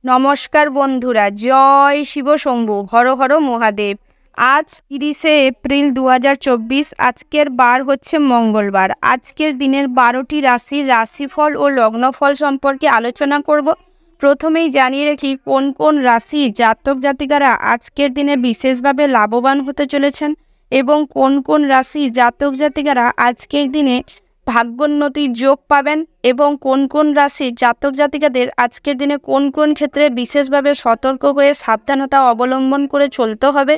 নমস্কার বন্ধুরা, জয় শিব শম্ভু, হর হর মহাদেব। আজ 30শে এপ্রিল 2024। আজকের বার হচ্ছে মঙ্গলবার। আজকের দিনের 12টি রাশির রাশিফল ও লগ্নফল সম্পর্কে আলোচনা করব। প্রথমেই জানিয়ে রাখি কোন কোন রাশি জাতক জাতিকারা আজকের দিনে বিশেষভাবে লাভবান হতে চলেছেন এবং কোন কোন রাশি জাতক জাতিকারা আজকের দিনে ভাগ্যোন্নতির যোগ পাবেন এবং কোন কোন রাশি জাতক জাতিকাদের আজকের দিনে কোন কোন ক্ষেত্রে বিশেষভাবে সতর্ক হয়ে সাবধানতা অবলম্বন করে চলতে হবে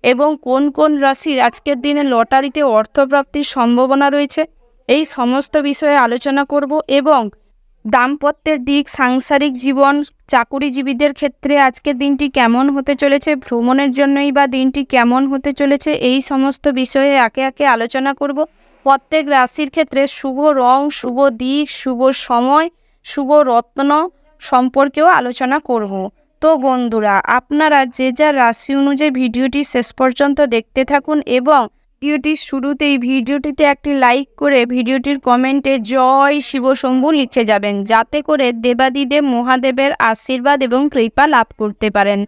এবং কোন কোন রাশির আজকের দিনে লটারিতে অর্থপ্রাপ্তির সম্ভাবনা রয়েছে, এই সমস্ত বিষয়ে আলোচনা করব। এবং দাম্পত্যের দিক, সাংসারিক জীবন, চাকুরিজীবীদের ক্ষেত্রে আজকের দিনটি কেমন হতে চলেছে, ভ্রমণের জন্যই বা দিনটি কেমন হতে চলেছে, এই সমস্ত বিষয়ে একে একে আলোচনা করব। প্রত্যেক রাশির ক্ষেত্রে শুভ রং, শুভ দিক, শুভ সময়, শুভ রত্ন সম্পর্কেও আলোচনা করব। তো বন্ধুরা, আপনারা যে যা রাশি অনুযায়ী ভিডিওটি শেষ পর্যন্ত দেখতে থাকুন এবং ভিডিওটির শুরুতেই ভিডিওটিতে একটি লাইক করে ভিডিওটির কমেন্টে জয় শিব শম্ভু লিখে যাবেন, যাতে করে দেবাদিদেব মহাদেবের আশীর্বাদ এবং কৃপা লাভ করতে পারেন।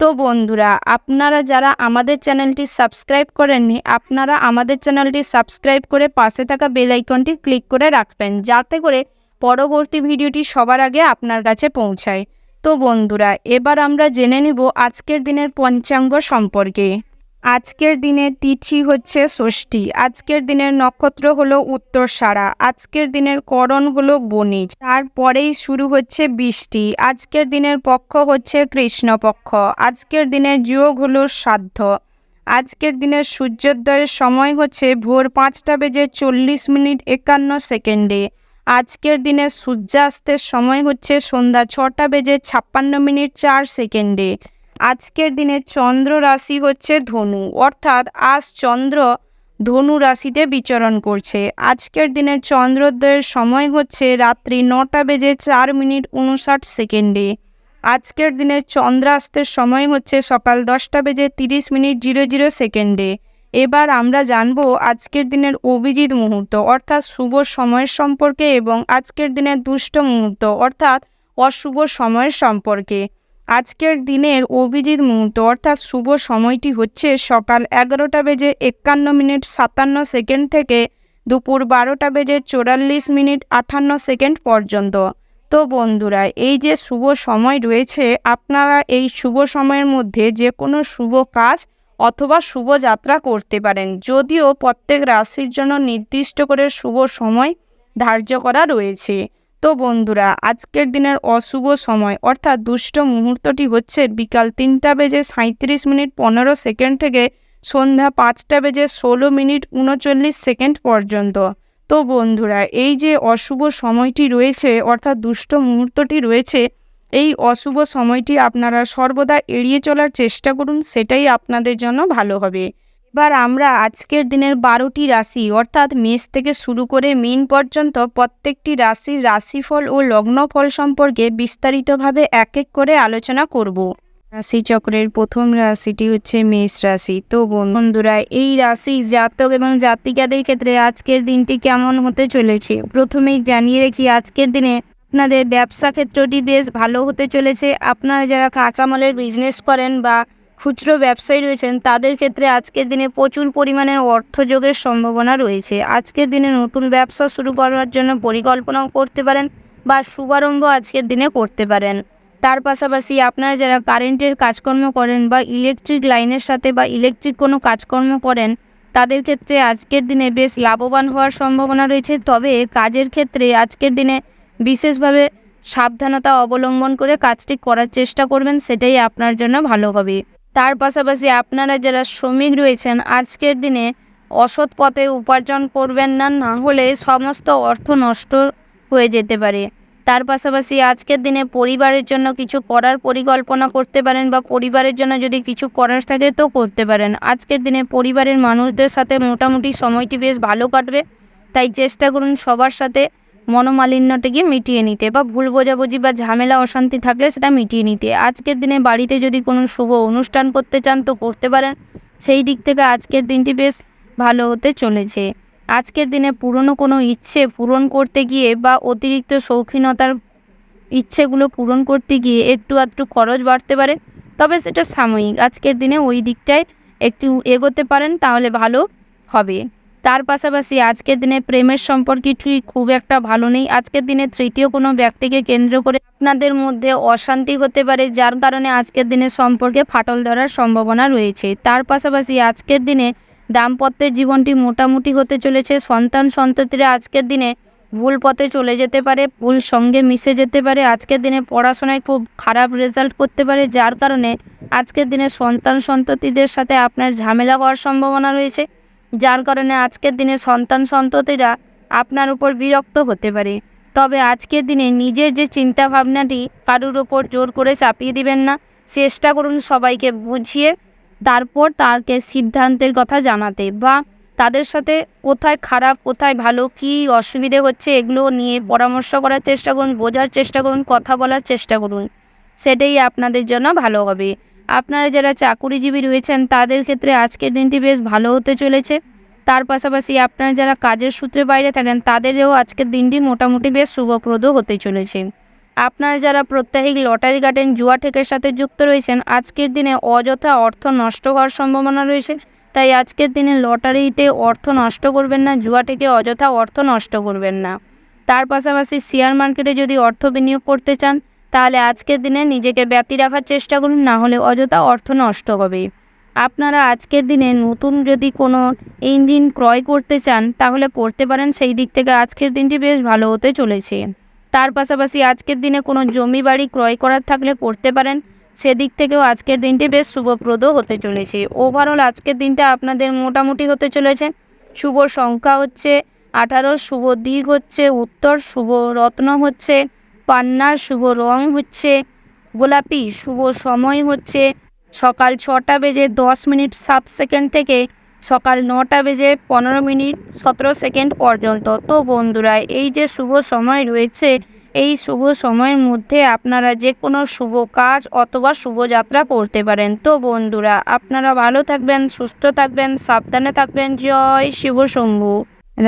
তো বন্ধুরা, আপনারা যারা আমাদের চ্যানেলটি সাবস্ক্রাইব করেননি, আপনারা আমাদের চ্যানেলটি সাবস্ক্রাইব করে পাশে থাকা বেল আইকনটি ক্লিক করে রাখবেন, যাতে করে পরবর্তী ভিডিওটি সবার আগে আপনার কাছে পৌঁছায়। তো বন্ধুরা, এবার আমরা জেনে নিব আজকের দিনের পঞ্চাঙ্গ সম্পর্কে। আজকের দিনের তিথি হচ্ছে ষষ্ঠী। আজকের দিনের নক্ষত্র হলো উত্তরসারা। আজকের দিনের করণ হলো বণিজ। তারপরেই শুরু হচ্ছে বৃষ্টি। আজকের দিনের পক্ষ হচ্ছে কৃষ্ণপক্ষ। আজকের দিনের যোগ হলো শ্রাদ্ধ। আজকের দিনের সূর্যোদয়ের সময় হচ্ছে ভোর 5:40 আজকের দিনের সূর্যাস্তের সময় হচ্ছে সন্ধ্যা 6:56 আজকের দিনের চন্দ্র রাশি হচ্ছে ধনু, অর্থাৎ আজ চন্দ্র ধনু রাশিতে বিচরণ করছে। আজকের দিনের চন্দ্রোদয়ের সময় হচ্ছে রাত্রি 9:04 আজকের দিনের চন্দ্রাস্তের সময় হচ্ছে সকাল 10:30 এবার আমরা জানবো আজকের দিনের অভিজিৎ মুহূর্ত অর্থাৎ শুভ সময়ের সম্পর্কে এবং আজকের দিনের দুষ্ট মুহূর্ত অর্থাৎ অশুভ সময়ের সম্পর্কে। আজকের দিনের অভিজিৎ মুহূর্ত অর্থাৎ শুভ সময়টি হচ্ছে সকাল 11:51 থেকে দুপুর 12:44 পর্যন্ত। তো বন্ধুরা, এই যে শুভ সময় রয়েছে, আপনারা এই শুভ সময়ের মধ্যে যে কোনো শুভ কাজ অথবা শুভ যাত্রা করতে পারেন, যদিও প্রত্যেক রাশির জন্য নির্দিষ্ট করে শুভ সময় ধার্য করা রয়েছে। তো বন্ধুরা, আজকের দিনের অশুভ সময় অর্থাৎ দুষ্ট মুহূর্তটি হচ্ছে বিকাল 3:37:15 থেকে সন্ধ্যা 5:16:39 পর্যন্ত। তো বন্ধুরা, এই যে অশুভ সময়টি রয়েছে অর্থাৎ দুষ্ট মুহূর্তটি রয়েছে, এই অশুভ সময়টি আপনারা সর্বদা এড়িয়ে চলার চেষ্টা করুন, সেটাই আপনাদের জন্য ভালো হবে। এবার আমরা আজকের দিনের 12টি রাশি অর্থাৎ মেষ থেকে শুরু করে মীন পর্যন্ত প্রত্যেকটি রাশির রাশিফল ও লগ্নফল সম্পর্কে বিস্তারিতভাবে এক এক করে আলোচনা করব। রাশিচক্রের প্রথম রাশিটি হচ্ছে মেষ রাশি। তো বন্ধুরা, এই রাশি জাতক এবং জাতিকাদের ক্ষেত্রে আজকের দিনটি কেমন হতে চলেছে প্রথমেই জানিয়ে রাখি, আজকের দিনে আপনাদের ব্যবসা ক্ষেত্রটি বেশ ভালো হতে চলেছে। আপনারা যারা কাঁচামালের বিজনেস করেন বা খুচরো ব্যবসায়ী রয়েছেন, তাদের ক্ষেত্রে আজকের দিনে প্রচুর পরিমাণে অর্থযোগের সম্ভাবনা রয়েছে। আজকের দিনে নতুন ব্যবসা শুরু করার জন্য পরিকল্পনাও করতে পারেন বা শুভারম্ভ আজকের দিনে করতে পারেন। তার পাশাপাশি আপনারা যারা কারেন্টের কাজকর্ম করেন বা ইলেকট্রিক লাইনের সাথে বা ইলেকট্রিক কোনো কাজকর্ম করেন, তাদের ক্ষেত্রে আজকের দিনে বেশ লাভবান হওয়ার সম্ভাবনা রয়েছে। তবে কাজের ক্ষেত্রে আজকের দিনে বিশেষভাবে সাবধানতা অবলম্বন করে কাজটি করার চেষ্টা করবেন, সেটাই আপনার জন্য ভালো হবে। তার পাশাপাশি আপনারা যারা শ্রমিক রয়েছেন, আজকের দিনে অসৎ পথে উপার্জন করবেন না, না হলে সমস্ত অর্থ নষ্ট হয়ে যেতে পারে। তার পাশাপাশি আজকের দিনে পরিবারের জন্য কিছু করার পরিকল্পনা করতে পারেন বা পরিবারের জন্য যদি কিছু করার থাকে তো করতে পারেন। আজকের দিনে পরিবারের মানুষদের সাথে মোটামুটি সময়টি বেশ ভালো কাটবে, তাই চেষ্টা করুন সবার সাথে মনোমালিন্যটাকে মিটিয়ে নিতে বা ভুল বোঝাবুঝি বা ঝামেলা অশান্তি থাকলে সেটা মিটিয়ে নিতে। আজকের দিনে বাড়িতে যদি কোনো শুভ অনুষ্ঠান করতে চান তো করতে পারেন, সেই দিক থেকে আজকের দিনটি বেশ ভালো হতে চলেছে। আজকের দিনে পুরনো কোনো ইচ্ছে পূরণ করতে গিয়ে বা অতিরিক্ত শৌখিনতার ইচ্ছেগুলো পূরণ করতে গিয়ে একটু আধটু খরচ বাড়তে পারে, তবে সেটা সাময়িক। আজকের দিনে ওই দিকটায় একটু এগোতে পারেন, তাহলে ভালো হবে। তার পাশাপাশি আজকের দিনে প্রেমের সম্পর্কটি খুব একটা ভালো নেই। আজকের দিনে তৃতীয় কোনো ব্যক্তিকে কেন্দ্র করে আপনাদের মধ্যে অশান্তি হতে পারে, যার কারণে আজকের দিনে সম্পর্কে ফাটল ধরার সম্ভাবনা রয়েছে। তার পাশাপাশি আজকের দিনে দাম্পত্যের জীবনটি মোটামুটি হতে চলেছে। সন্তান সন্ততিরা আজকের দিনে ভুল পথে চলে যেতে পারে, ভুল সঙ্গে মিশে যেতে পারে। আজকের দিনে পড়াশোনায় খুব খারাপ রেজাল্ট করতে পারে, যার কারণে আজকের দিনে সন্তান সন্ততিদের সাথে আপনার ঝামেলা হওয়ার সম্ভাবনা রয়েছে, যার কারণে আজকের দিনে সন্তান সন্ততিরা আপনার উপর বিরক্ত হতে পারে। তবে আজকের দিনে নিজের যে চিন্তা ভাবনাটি কারুর ওপর জোর করে চাপিয়ে দিবেন না। চেষ্টা করুন সবাইকে বুঝিয়ে তারপর তাকে সিদ্ধান্তের কথা জানাতে, বা তাদের সাথে কোথায় খারাপ কোথায় ভালো কী অসুবিধে হচ্ছে এগুলো নিয়ে পরামর্শ করার চেষ্টা করুন, বোঝার চেষ্টা করুন, কথা বলার চেষ্টা করুন। সেটাই আপনাদের জন্য ভালো হবে। আপনারা যারা চাকুরিজীবী রয়েছেন তাদের ক্ষেত্রে আজকের দিনটি বেশ ভালো হতে চলেছে। তার পাশাপাশি আপনারা যারা কাজের সূত্রে বাইরে থাকেন তাদেরও আজকের দিনটি মোটামুটি বেশ শুভপ্রদ হতে চলেছে। আপনারা যারা প্রত্যাহিক লটারি কাটেন, জুয়া ঠেকের সাথে যুক্ত রয়েছেন, আজকের দিনে অযথা অর্থ নষ্ট হওয়ার সম্ভাবনা রয়েছে। তাই আজকের দিনে লটারিতে অর্থ নষ্ট করবেন না, জুয়া থেকে অযথা অর্থ নষ্ট করবেন না। তার পাশাপাশি শেয়ার মার্কেটে যদি অর্থ বিনিয়োগ করতে চান তাহলে আজকের দিনে নিজেকে ব্যতি রাখার চেষ্টা করুন, না হলে অযথা অর্থ নষ্ট হবে। আপনারা আজকের দিনে নতুন যদি কোনো ইঞ্জিন ক্রয় করতে চান তাহলে করতে পারেন, সেই দিক থেকে আজকের দিনটি বেশ ভালো হতে চলেছে। তার পাশাপাশি আজকের দিনে কোনো জমি বাড়ি ক্রয় করার থাকলে করতে পারেন, সেদিক থেকেও আজকের দিনটি বেশ শুভপ্রদ হতে চলেছে। ওভারঅল আজকের দিনটা আপনাদের মোটামুটি হতে চলেছে। শুভ সংখ্যা হচ্ছে 18, শুভ দিক হচ্ছে উত্তর, শুভ রত্ন হচ্ছে পান্না, শুভ রং হচ্ছে গোলাপি, শুভ সময় হচ্ছে সকাল 6টা বেজে 10 মিনিট 7 সেকেন্ড থেকে সকাল 9টা বেজে 15 মিনিট 17 সেকেন্ড পর্যন্ত। তো বন্ধুরা, এই যে শুভ সময় রয়েছে, এই শুভ সময়ের মধ্যে আপনারা যে কোনো শুভ কাজ অথবা শুভযাত্রা করতে পারেন। তো বন্ধুরা, আপনারা ভালো থাকবেন, সুস্থ থাকবেন, সাবধানে থাকবেন। জয় শিব শম্ভু।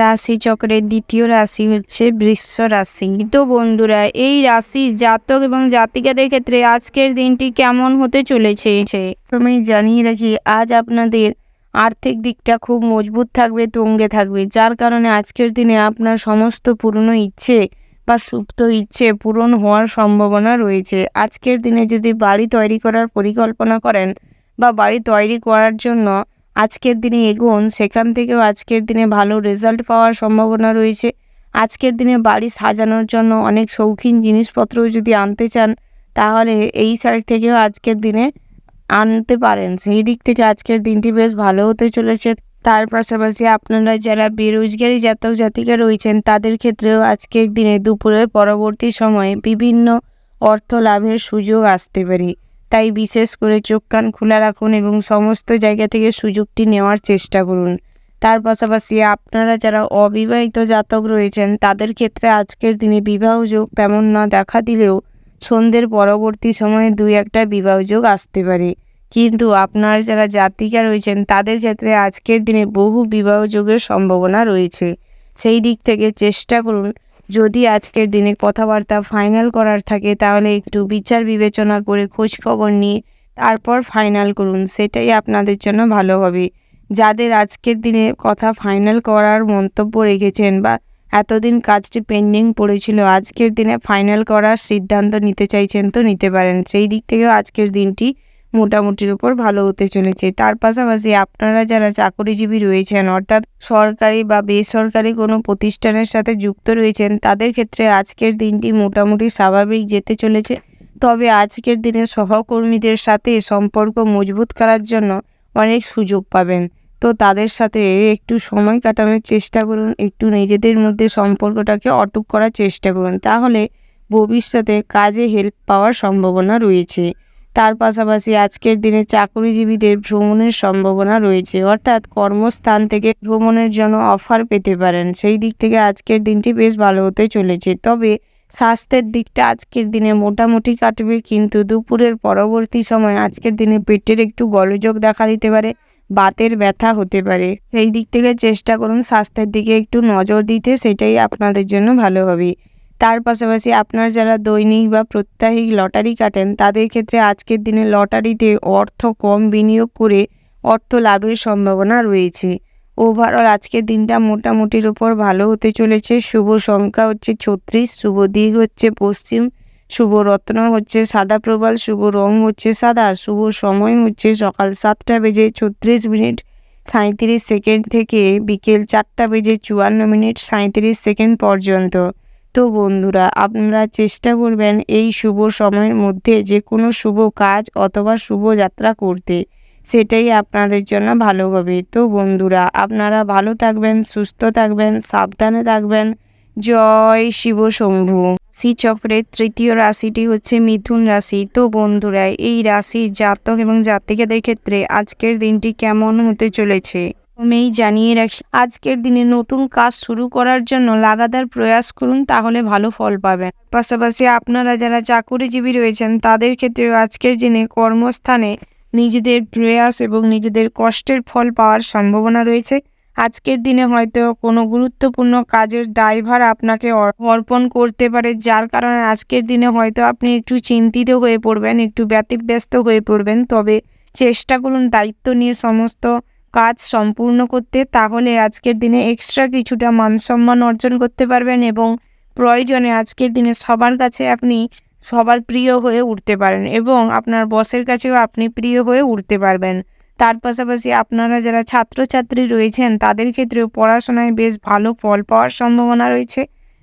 রাশিচক্রের দ্বিতীয় রাশি হচ্ছে বৃষ রাশি। তো বন্ধুরা, এই রাশির জাতক এবং জাতিকাদের ক্ষেত্রে আজকের দিনটি কেমন হতে চলেছে আমি জানিয়ে রাখি, আজ আপনাদের আর্থিক দিকটা খুব মজবুত থাকবে, তুঙ্গে থাকবে, যার কারণে আজকের দিনে আপনার সমস্ত পুরনো ইচ্ছে বা সুপ্ত ইচ্ছে পূরণ হওয়ার সম্ভাবনা রয়েছে। আজকের দিনে যদি বাড়ি তৈরি করার পরিকল্পনা করেন বা বাড়ি তৈরি করার জন্য আজকের দিনে এগোন, সেখান থেকেও আজকের দিনে ভালো রেজাল্ট পাওয়ার সম্ভাবনা রয়েছে। আজকের দিনে বাড়ি সাজানোর জন্য অনেক শৌখিন জিনিসপত্রও যদি আনতে চান তাহলে এই সাইড থেকেও আজকের দিনে আনতে পারেন, সেই দিক থেকে আজকের দিনটি বেশ ভালো হতে চলেছে। তার পাশাপাশি আপনারা যারা বেরোজগারি জাতক জাতিকা রয়েছেন তাদের ক্ষেত্রেও আজকের দিনে দুপুরের পরবর্তী সময়ে বিভিন্ন অর্থ লাভের সুযোগ আসতে পারে। তাই বিশেষ করে চোখ কান খোলা রাখুন এবং সমস্ত জায়গা থেকে সুযোগটি নেওয়ার চেষ্টা করুন। তার পাশাপাশি আপনারা যারা অবিবাহিত জাতক রয়েছেন তাদের ক্ষেত্রে আজকের দিনে বিবাহ যোগ তেমন না দেখা দিলেও সন্ধ্যের পরবর্তী সময়ে 2-1টা বিবাহ যোগ আসতে পারে। কিন্তু আপনারা যারা জাতিকা রয়েছেন তাদের ক্ষেত্রে আজকের দিনে বহু বিবাহ যোগের সম্ভাবনা রয়েছে। সেই দিক থেকে চেষ্টা করুন, যদি আজকের দিনে কথাবার্তা ফাইনাল করার থাকে তাহলে একটু বিচার বিবেচনা করে খোঁজ খবর নিয়ে তারপর ফাইনাল করুন, সেটাই আপনাদের জন্য ভালো হবে। যাদের আজকের দিনে কথা ফাইনাল করার মন্তব্য রেখেছেন বা এতদিন কাজটি পেন্ডিং পড়েছিল, আজকের দিনে ফাইনাল করার সিদ্ধান্ত নিতে চাইছেন তো নিতে পারেন, সেই দিক থেকেও আজকের দিনটি মোটামুটির উপর ভালো হতে চলেছে। তার পাশাপাশি আপনারা যারা চাকরিজীবী রয়েছেন, অর্থাৎ সরকারি বা বেসরকারি কোনো প্রতিষ্ঠানের সাথে যুক্ত রয়েছেন তাদের ক্ষেত্রে আজকের দিনটি মোটামুটি স্বাভাবিক যেতে চলেছে। তবে আজকের দিনে সহকর্মীদের সাথে সম্পর্ক মজবুত করার জন্য অনেক সুযোগ পাবেন। তো তাদের সাথে একটু সময় কাটানোর চেষ্টা করুন, একটু নিজেদের মধ্যে সম্পর্কটাকে অটুট করার চেষ্টা করুন, তাহলে ভবিষ্যতে কাজে হেল্প পাওয়ার সম্ভাবনা রয়েছে। তার পাশাপাশি আজকের দিনে চাকরিজীবীদের ভ্রমণের সম্ভাবনা রয়েছে, অর্থাৎ কর্মস্থান থেকে ভ্রমণের জন্য অফার পেতে পারেন, সেই দিক থেকে আজকের দিনটি বেশ ভালো হতে চলেছে। তবে স্বাস্থ্যের দিকটা আজকের দিনে মোটামুটি কাটবে, কিন্তু দুপুরের পরবর্তী সময় আজকের দিনে পেটের একটু গোলযোগ দেখা দিতে পারে, বাতের ব্যথা হতে পারে, সেই দিক থেকে চেষ্টা করুন স্বাস্থ্যের দিকে একটু নজর দিতে, সেটাই আপনাদের জন্য ভালো হবে। তার পাশাপাশি আপনারা যারা দৈনিক বা প্রত্যাহিক লটারি কাটেন তাদের ক্ষেত্রে আজকের দিনে লটারিতে অর্থ কম বিনিয়োগ করে অর্থ লাভের সম্ভাবনা রয়েছে। ওভারঅল আজকের দিনটা মোটামুটির উপর ভালো হতে চলেছে। শুভ সংখ্যা হচ্ছে 36, শুভ দিক হচ্ছে পশ্চিম, শুভ রত্ন হচ্ছে সাদা প্রবাল, শুভ রং হচ্ছে সাদা, শুভ সময় হচ্ছে সকাল 7:37 থেকে বিকেল 4:54 পর্যন্ত। তো বন্ধুরা, আপনারা চেষ্টা করবেন এই শুভ সময়ের মধ্যে যে কোনো শুভ কাজ অথবা শুভ যাত্রা করতে, সেটাই আপনাদের জন্য ভালো হবে। তো বন্ধুরা, আপনারা ভালো থাকবেন, সুস্থ থাকবেন, সাবধানে থাকবেন। জয় শিব শম্ভু। রাশিচক্রের তৃতীয় রাশিটি হচ্ছে মিথুন রাশি। তো বন্ধুরা, এই রাশির জাতক এবং জাতিকাদের ক্ষেত্রে আজকের দিনটি কেমন হতে চলেছে প্রথমেই জানিয়ে রাখি, আজকের দিনে নতুন কাজ শুরু করার জন্য লাগাতার প্রয়াস করুন, তাহলে ভালো ফল পাবেন। পাশাপাশি আপনারা যারা চাকুরিজীবী রয়েছেন তাদের ক্ষেত্রেও আজকের দিনে কর্মস্থানে নিজেদের প্রয়াস এবং নিজেদের কষ্টের ফল পাওয়ার সম্ভাবনা রয়েছে। আজকের দিনে হয়তো কোনো গুরুত্বপূর্ণ কাজের দায়ভার আপনাকে অর্পণ করতে পারে, যার কারণে আজকের দিনে হয়তো আপনি একটু চিন্তিত হয়ে পড়বেন, একটু ব্যতিব্যস্ত হয়ে পড়বেন। তবে চেষ্টা করুন দায়িত্ব নিয়ে সমস্ত কাজ সম্পূর্ণ করতে, তাহলে আজকের দিনে এক্সট্রা কিছুটা মানসম্মান অর্জন করতে পারবেন এবং প্রয়োজনে আজকের দিনে সবার কাছে আপনি সবার প্রিয় হয়ে উঠতে পারেন এবং আপনার বসের কাছেও আপনি প্রিয় হয়ে উঠতে পারবেন। তার পাশাপাশি আপনারা যারা ছাত্রছাত্রী রয়েছেন তাদের ক্ষেত্রেও পড়াশোনায় বেশ ভালো ফল পাওয়ার সম্ভাবনা রয়েছে।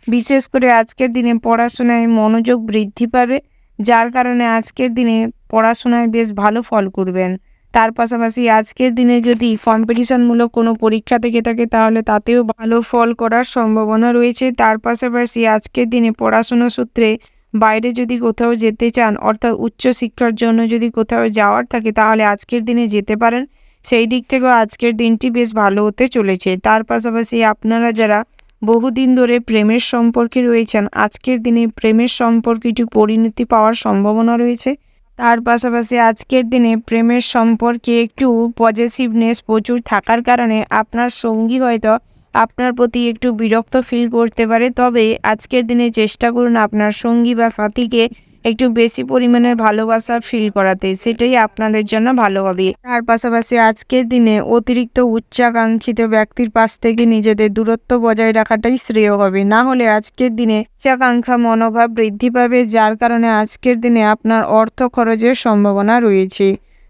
বিশেষ করে আজকের দিনে পড়াশোনায় মনোযোগ বৃদ্ধি পাবে, যার কারণে আজকের দিনে পড়াশোনায় বেশ ভালো ফল করবেন। তার পাশাপাশি আজকের দিনে যদি কম্পিটিশনমূলক কোনো পরীক্ষা থেকে থাকে তাহলে তাতেও ভালো ফল করার সম্ভাবনা রয়েছে। তার পাশাপাশি আজকের দিনে পড়াশোনা সূত্রে বাইরে যদি কোথাও যেতে চান, অর্থাৎ উচ্চশিক্ষার জন্য যদি কোথাও যাওয়ার থাকে তাহলে আজকের দিনে যেতে পারেন। সেই দিক থেকেও আজকের দিনটি বেশ ভালো হতে চলেছে। তার পাশাপাশি আপনারা যারা বহুদিন ধরে প্রেমের সম্পর্কে রয়েছেন, আজকের দিনে প্রেমের সম্পর্কটি পরিণতি পাওয়ার সম্ভাবনা রয়েছে। তার পাশাপাশি আজকের দিনে প্রেমের সম্পর্কে একটু পজিটিভনেস প্রচুর থাকার কারণে আপনার সঙ্গী হয়তো আপনার প্রতি একটু বিরক্ত ফিল করতে পারে। তবে আজকের দিনে চেষ্টা করুন আপনার সঙ্গী বা সাথীকে একটু বেশি পরিমাণের ভালোবাসা ফিল করাতে, সেটাই আপনাদের জন্য ভালো হবে। তার পাশাপাশি আজকের দিনে অতিরিক্ত উচ্চাকাঙ্ক্ষিত ব্যক্তির পাশ থেকে নিজেদের দূরত্ব বজায় রাখাটাই শ্রেয় হবে। না হলে আজকের দিনে উচ্চাকাঙ্ক্ষা মনোভাব বৃদ্ধি পাবে, যার কারণে আজকের দিনে আপনার অর্থ খরচের সম্ভাবনা রয়েছে।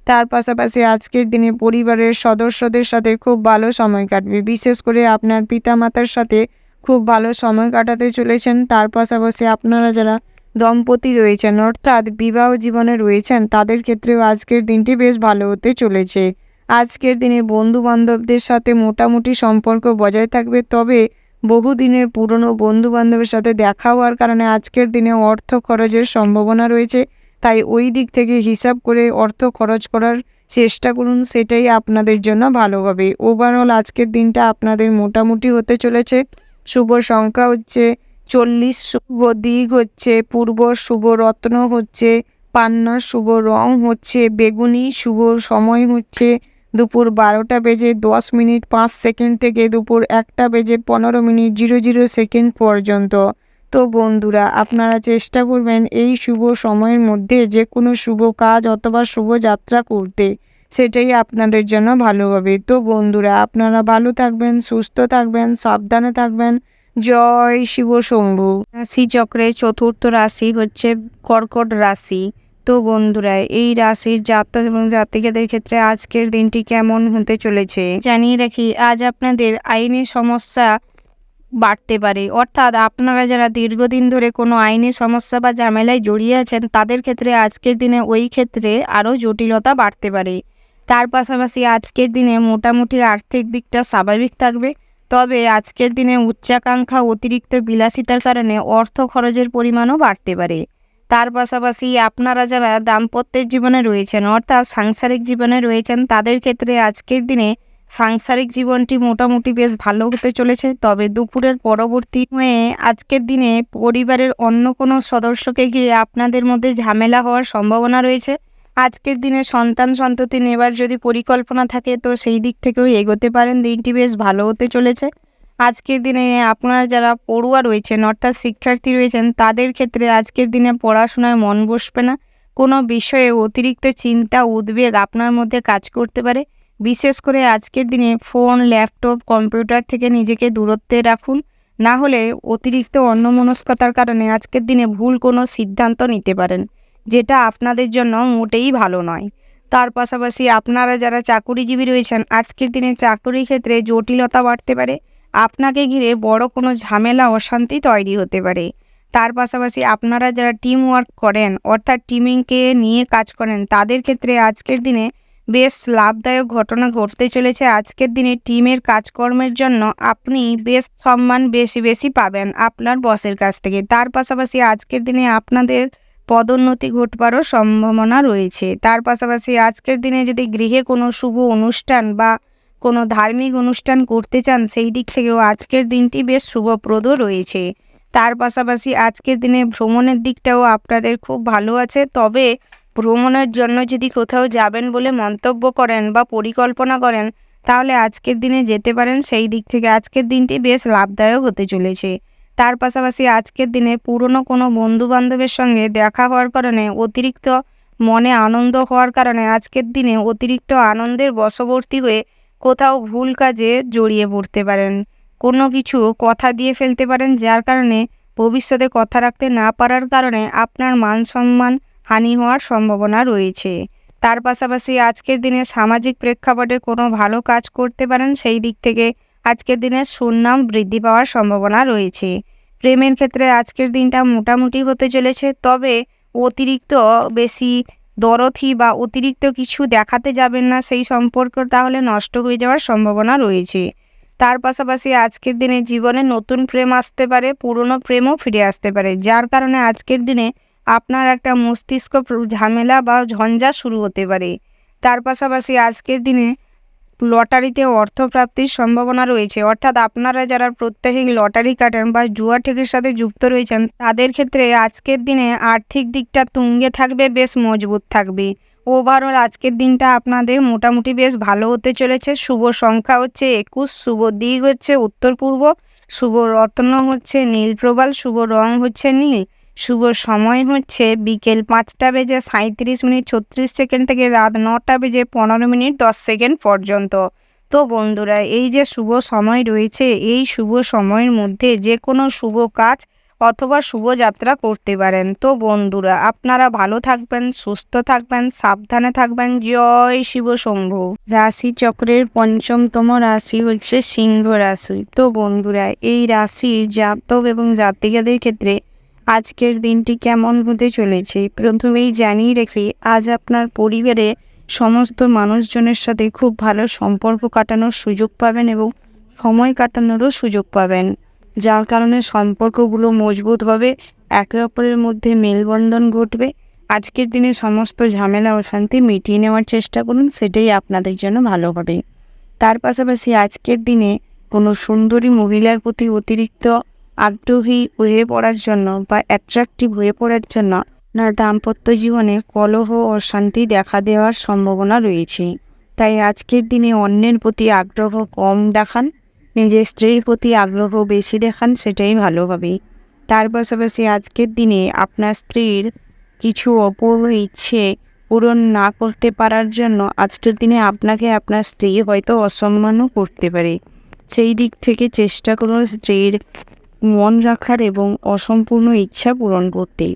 তার পাশাপাশি আজকের দিনে পরিবারের সদস্যদের সাথে খুব ভালো সময় কাটবে, বিশেষ করে আপনার পিতামাতার সাথে খুব ভালো সময় কাটাতে চলেছেন। তার পাশাপাশি আপনারা যারা দম্পতি রয়েছেন, অর্থাৎ বিবাহ জীবনে রয়েছেন, তাদের ক্ষেত্রেও আজকের দিনটি বেশ ভালো হতে চলেছে। আজকের দিনে বন্ধু বান্ধবদের সাথে মোটামুটি সম্পর্ক বজায় থাকবে, তবে বহুদিনের পুরনো বন্ধু বান্ধবের সাথে দেখা হওয়ার কারণে আজকের দিনে অর্থ খরচের সম্ভাবনা রয়েছে। তাই ওই দিক থেকে হিসাব করে অর্থ খরচ করার চেষ্টা করুন, সেটাই আপনাদের জন্য ভালো হবে। ওভারঅল আজকের দিনটা আপনাদের মোটামুটি হতে চলেছে। শুভ সংখ্যা হচ্ছে 40, শুভ দিক হচ্ছে পূর্ব, শুভ রত্ন হচ্ছে পান্না, শুভ রং হচ্ছে বেগুনি, শুভ সময় হচ্ছে দুপুর 12:10 থেকে দুপুর 1:15:00 পর্যন্ত। তো বন্ধুরা, আপনারা চেষ্টা করবেন এই শুভ সময়ের মধ্যে যে কোনো শুভ কাজ অথবা শুভ যাত্রা করতে, সেটাই আপনাদের জন্য ভালো হবে। তো বন্ধুরা, আপনারা ভালো থাকবেন, সুস্থ থাকবেন, সাবধানে থাকবেন। জয় শিব শম্ভু। রাশিচক্রের চতুর্থ রাশি হচ্ছে কর্কট রাশি। তো বন্ধুরা, এই রাশির জাতক এবং জাতিকাদের ক্ষেত্রে আজকের দিনটি কেমন হতে চলেছে জানিয়ে রাখি, আজ আপনাদের আইনি সমস্যা বাড়তে পারে, অর্থাৎ আপনারা যারা দীর্ঘদিন ধরে কোনো আইনি সমস্যা বা ঝামেলায় জড়িয়ে আছেন তাদের ক্ষেত্রে আজকের দিনে ওই ক্ষেত্রে আরও জটিলতা বাড়তে পারে। তার পাশাপাশি আজকের দিনে মোটামুটি আর্থিক দিকটা স্বাভাবিক থাকবে, তবে আজকের দিনে উচ্চাকাঙ্ক্ষা অতিরিক্ত বিলাসিতার কারণে অর্থ খরচের পরিমাণও বাড়তে পারে। তার পাশাপাশি আপনারা যারা দাম্পত্যের জীবনে রয়েছেন, অর্থাৎ সাংসারিক জীবনে রয়েছেন, তাদের ক্ষেত্রে আজকের দিনে সাংসারিক জীবনটি মোটামুটি বেশ ভালো হতে চলেছে। তবে দুপুরের পরবর্তী হয়ে আজকের দিনে পরিবারের অন্য কোনো সদস্যকে গিয়ে আপনাদের মধ্যে ঝামেলা হওয়ার সম্ভাবনা রয়েছে। আজকের দিনে সন্তান সন্ততি নেবার যদি পরিকল্পনা থাকে তো সেই দিক থেকেও এগোতে পারেন, দিনটি বেশ ভালো হতে চলেছে। আজকের দিনে আপনারা যারা পড়ুয়া রয়েছেন অর্থাৎ শিক্ষার্থী রয়েছেন তাদের ক্ষেত্রে আজকের দিনে পড়াশোনায় মন বসবে না। কোনো বিষয়ে অতিরিক্ত চিন্তা উদ্বেগ আপনার মধ্যে কাজ করতে পারে। বিশেষ করে আজকের দিনে ফোন, ল্যাপটপ, কম্পিউটার থেকে নিজেকে দূরত্বে রাখুন। না হলে অতিরিক্ত অন্যমনস্কতার কারণে আজকের দিনে ভুল কোনো সিদ্ধান্ত নিতে পারেন, যেটা আপনাদের জন্য মোটেই ভালো নয়। তার পাশাপাশি আপনারা যারা চাকুরিজীবী রয়েছেন আজকের দিনে চাকুরির ক্ষেত্রে জটিলতা বাড়তে পারে। আপনাকে ঘিরে বড় কোনো ঝামেলা অশান্তি তৈরি হতে পারে। তার পাশাপাশি আপনারা যারা টিম ওয়ার্ক করেন অর্থাৎ টিমিংকে নিয়ে কাজ করেন তাদের ক্ষেত্রে আজকের দিনে বেশ লাভদায়ক ঘটনা ঘটতে চলেছে। আজকের দিনে টিমের কাজকর্মের জন্য আপনি বেশ সম্মান বেশি বেশি পাবেন আপনার বসের কাছ থেকে। তার পাশাপাশি আজকের দিনে আপনাদের পদোন্নতি ঘটবারও সম্ভাবনা রয়েছে। তার পাশাপাশি আজকের দিনে যদি গৃহে কোনো শুভ অনুষ্ঠান বা কোনো ধার্মিক অনুষ্ঠান করতে চান সেই দিক থেকেও আজকের দিনটি বেশ শুভপ্রদ রয়েছে। তার পাশাপাশি আজকের দিনে ভ্রমণের দিকটাও আপনাদের খুব ভালো আছে। তবে ভ্রমণের জন্য যদি কোথাও যাবেন বলে মন্তব্য করেন বা পরিকল্পনা করেন তাহলে আজকের দিনে যেতে পারেন। সেই দিক থেকে আজকের দিনটি বেশ লাভদায়ক হতে চলেছে। তার পাশাপাশি আজকের দিনে পুরনো কোনো বন্ধুবান্ধবের সঙ্গে দেখা হওয়ার কারণে অতিরিক্ত মনে আনন্দ হওয়ার কারণে আজকের দিনে অতিরিক্ত আনন্দের বশবর্তী হয়ে কোথাও ভুল কাজে জড়িয়ে পড়তে পারেন। কোনো কিছু কথা দিয়ে ফেলতে পারেন যার কারণে ভবিষ্যতে কথা রাখতে না পারার কারণে আপনার মান সম্মান হানি হওয়ার সম্ভাবনা রয়েছে। তার পাশাপাশি আজকের দিনে সামাজিক প্রেক্ষাপটে কোনো ভালো কাজ করতে পারেন। সেই দিক থেকে আজকের দিনে সুনাম বৃদ্ধি পাওয়ার সম্ভাবনা রয়েছে। প্রেমের ক্ষেত্রে আজকের দিনটা মোটামুটি হতে চলেছে, তবে অতিরিক্ত বেশি দরথি বা অতিরিক্ত কিছু দেখাতে যাবেন না সেই সম্পর্ক, তাহলে নষ্ট হয়ে যাওয়ার সম্ভাবনা রয়েছে। তার পাশাপাশি আজকের দিনে জীবনে নতুন প্রেম আসতে পারে, পুরনো প্রেমও ফিরে আসতে পারে, যার কারণে আজকের দিনে আপনার একটা মস্তিষ্ক ঝামেলা বা ঝঞ্ঝা শুরু হতে পারে। তার পাশাপাশি আজকের দিনে লটারিতে অর্থপ্রাপ্তির সম্ভাবনা রয়েছে, অর্থাৎ আপনারা যারা প্রত্যাহিক লটারি কাটেন বা জুয়া ঠিকের সাথে যুক্ত রয়েছেন তাদের ক্ষেত্রে আজকের দিনে আর্থিক দিকটা তুঙ্গে থাকবে, বেশ মজবুত থাকবে। ওভারঅল আজকের দিনটা আপনাদের মোটামুটি বেশ ভালো হতে চলেছে। শুভ সংখ্যা হচ্ছে 21, শুভ দিক হচ্ছে উত্তর পূর্ব, শুভ রত্ন হচ্ছে নীল প্রবাল, শুভ রং হচ্ছে নীল, শুভ সময় হচ্ছে বিকেল 5:37:36 থেকে রাত 9:15:10 পর্যন্ত। তো বন্ধুরা, এই যে শুভ সময় রয়েছে এই শুভ সময়ের মধ্যে যে কোনো শুভ কাজ অথবা শুভযাত্রা করতে পারেন। তো বন্ধুরা, আপনারা ভালো থাকবেন, সুস্থ থাকবেন, সাবধানে থাকবেন। জয় শিব শম্ভু। রাশি চক্রের পঞ্চমতম রাশি হচ্ছে সিংহ রাশি। তো বন্ধুরা, এই রাশির জাতক এবং জাতিকাদের ক্ষেত্রে আজকের দিনটি কেমন হতে চলেছে প্রথমেই জানিয়ে রেখে, আজ আপনার পরিবারে সমস্ত মানুষজনের সাথে খুব ভালো সম্পর্ক কাটানোর সুযোগ পাবেন এবং সময় কাটানোরও সুযোগ পাবেন, যার কারণে সম্পর্কগুলো মজবুত হবে, একে অপরের মধ্যে মেলবন্ধন ঘটবে। আজকের দিনে সমস্ত ঝামেলা অশান্তি মিটিয়ে নেওয়ার চেষ্টা করুন, সেটাই আপনাদের জন্য ভালো হবে। তার পাশাপাশি আজকের দিনে কোনো সুন্দরী মহিলার প্রতি অতিরিক্ত আগ্রহী হয়ে পড়ার জন্য বা অ্যাট্রাকটিভ হয়ে পড়ার জন্য আপনার দাম্পত্য জীবনে কলহ ও অশান্তি দেখা দেওয়ার সম্ভাবনা রয়েছে। তাই আজকের দিনে অন্যের প্রতি আগ্রহ কম দেখান, নিজের স্ত্রীর প্রতি আগ্রহ বেশি দেখান, সেটাই ভালো হবে। তার পাশাপাশি আজকের দিনে আপনার স্ত্রীর কিছু অপূর্ণ ইচ্ছে পূরণ না করতে পারার জন্য আজকের দিনে আপনাকে আপনার স্ত্রী হয়তো অসম্মানও করতে পারে। সেই দিক থেকে চেষ্টা করুন স্ত্রীর মন রাখার এবং অসম্পূর্ণ ইচ্ছা পূরণ করতে।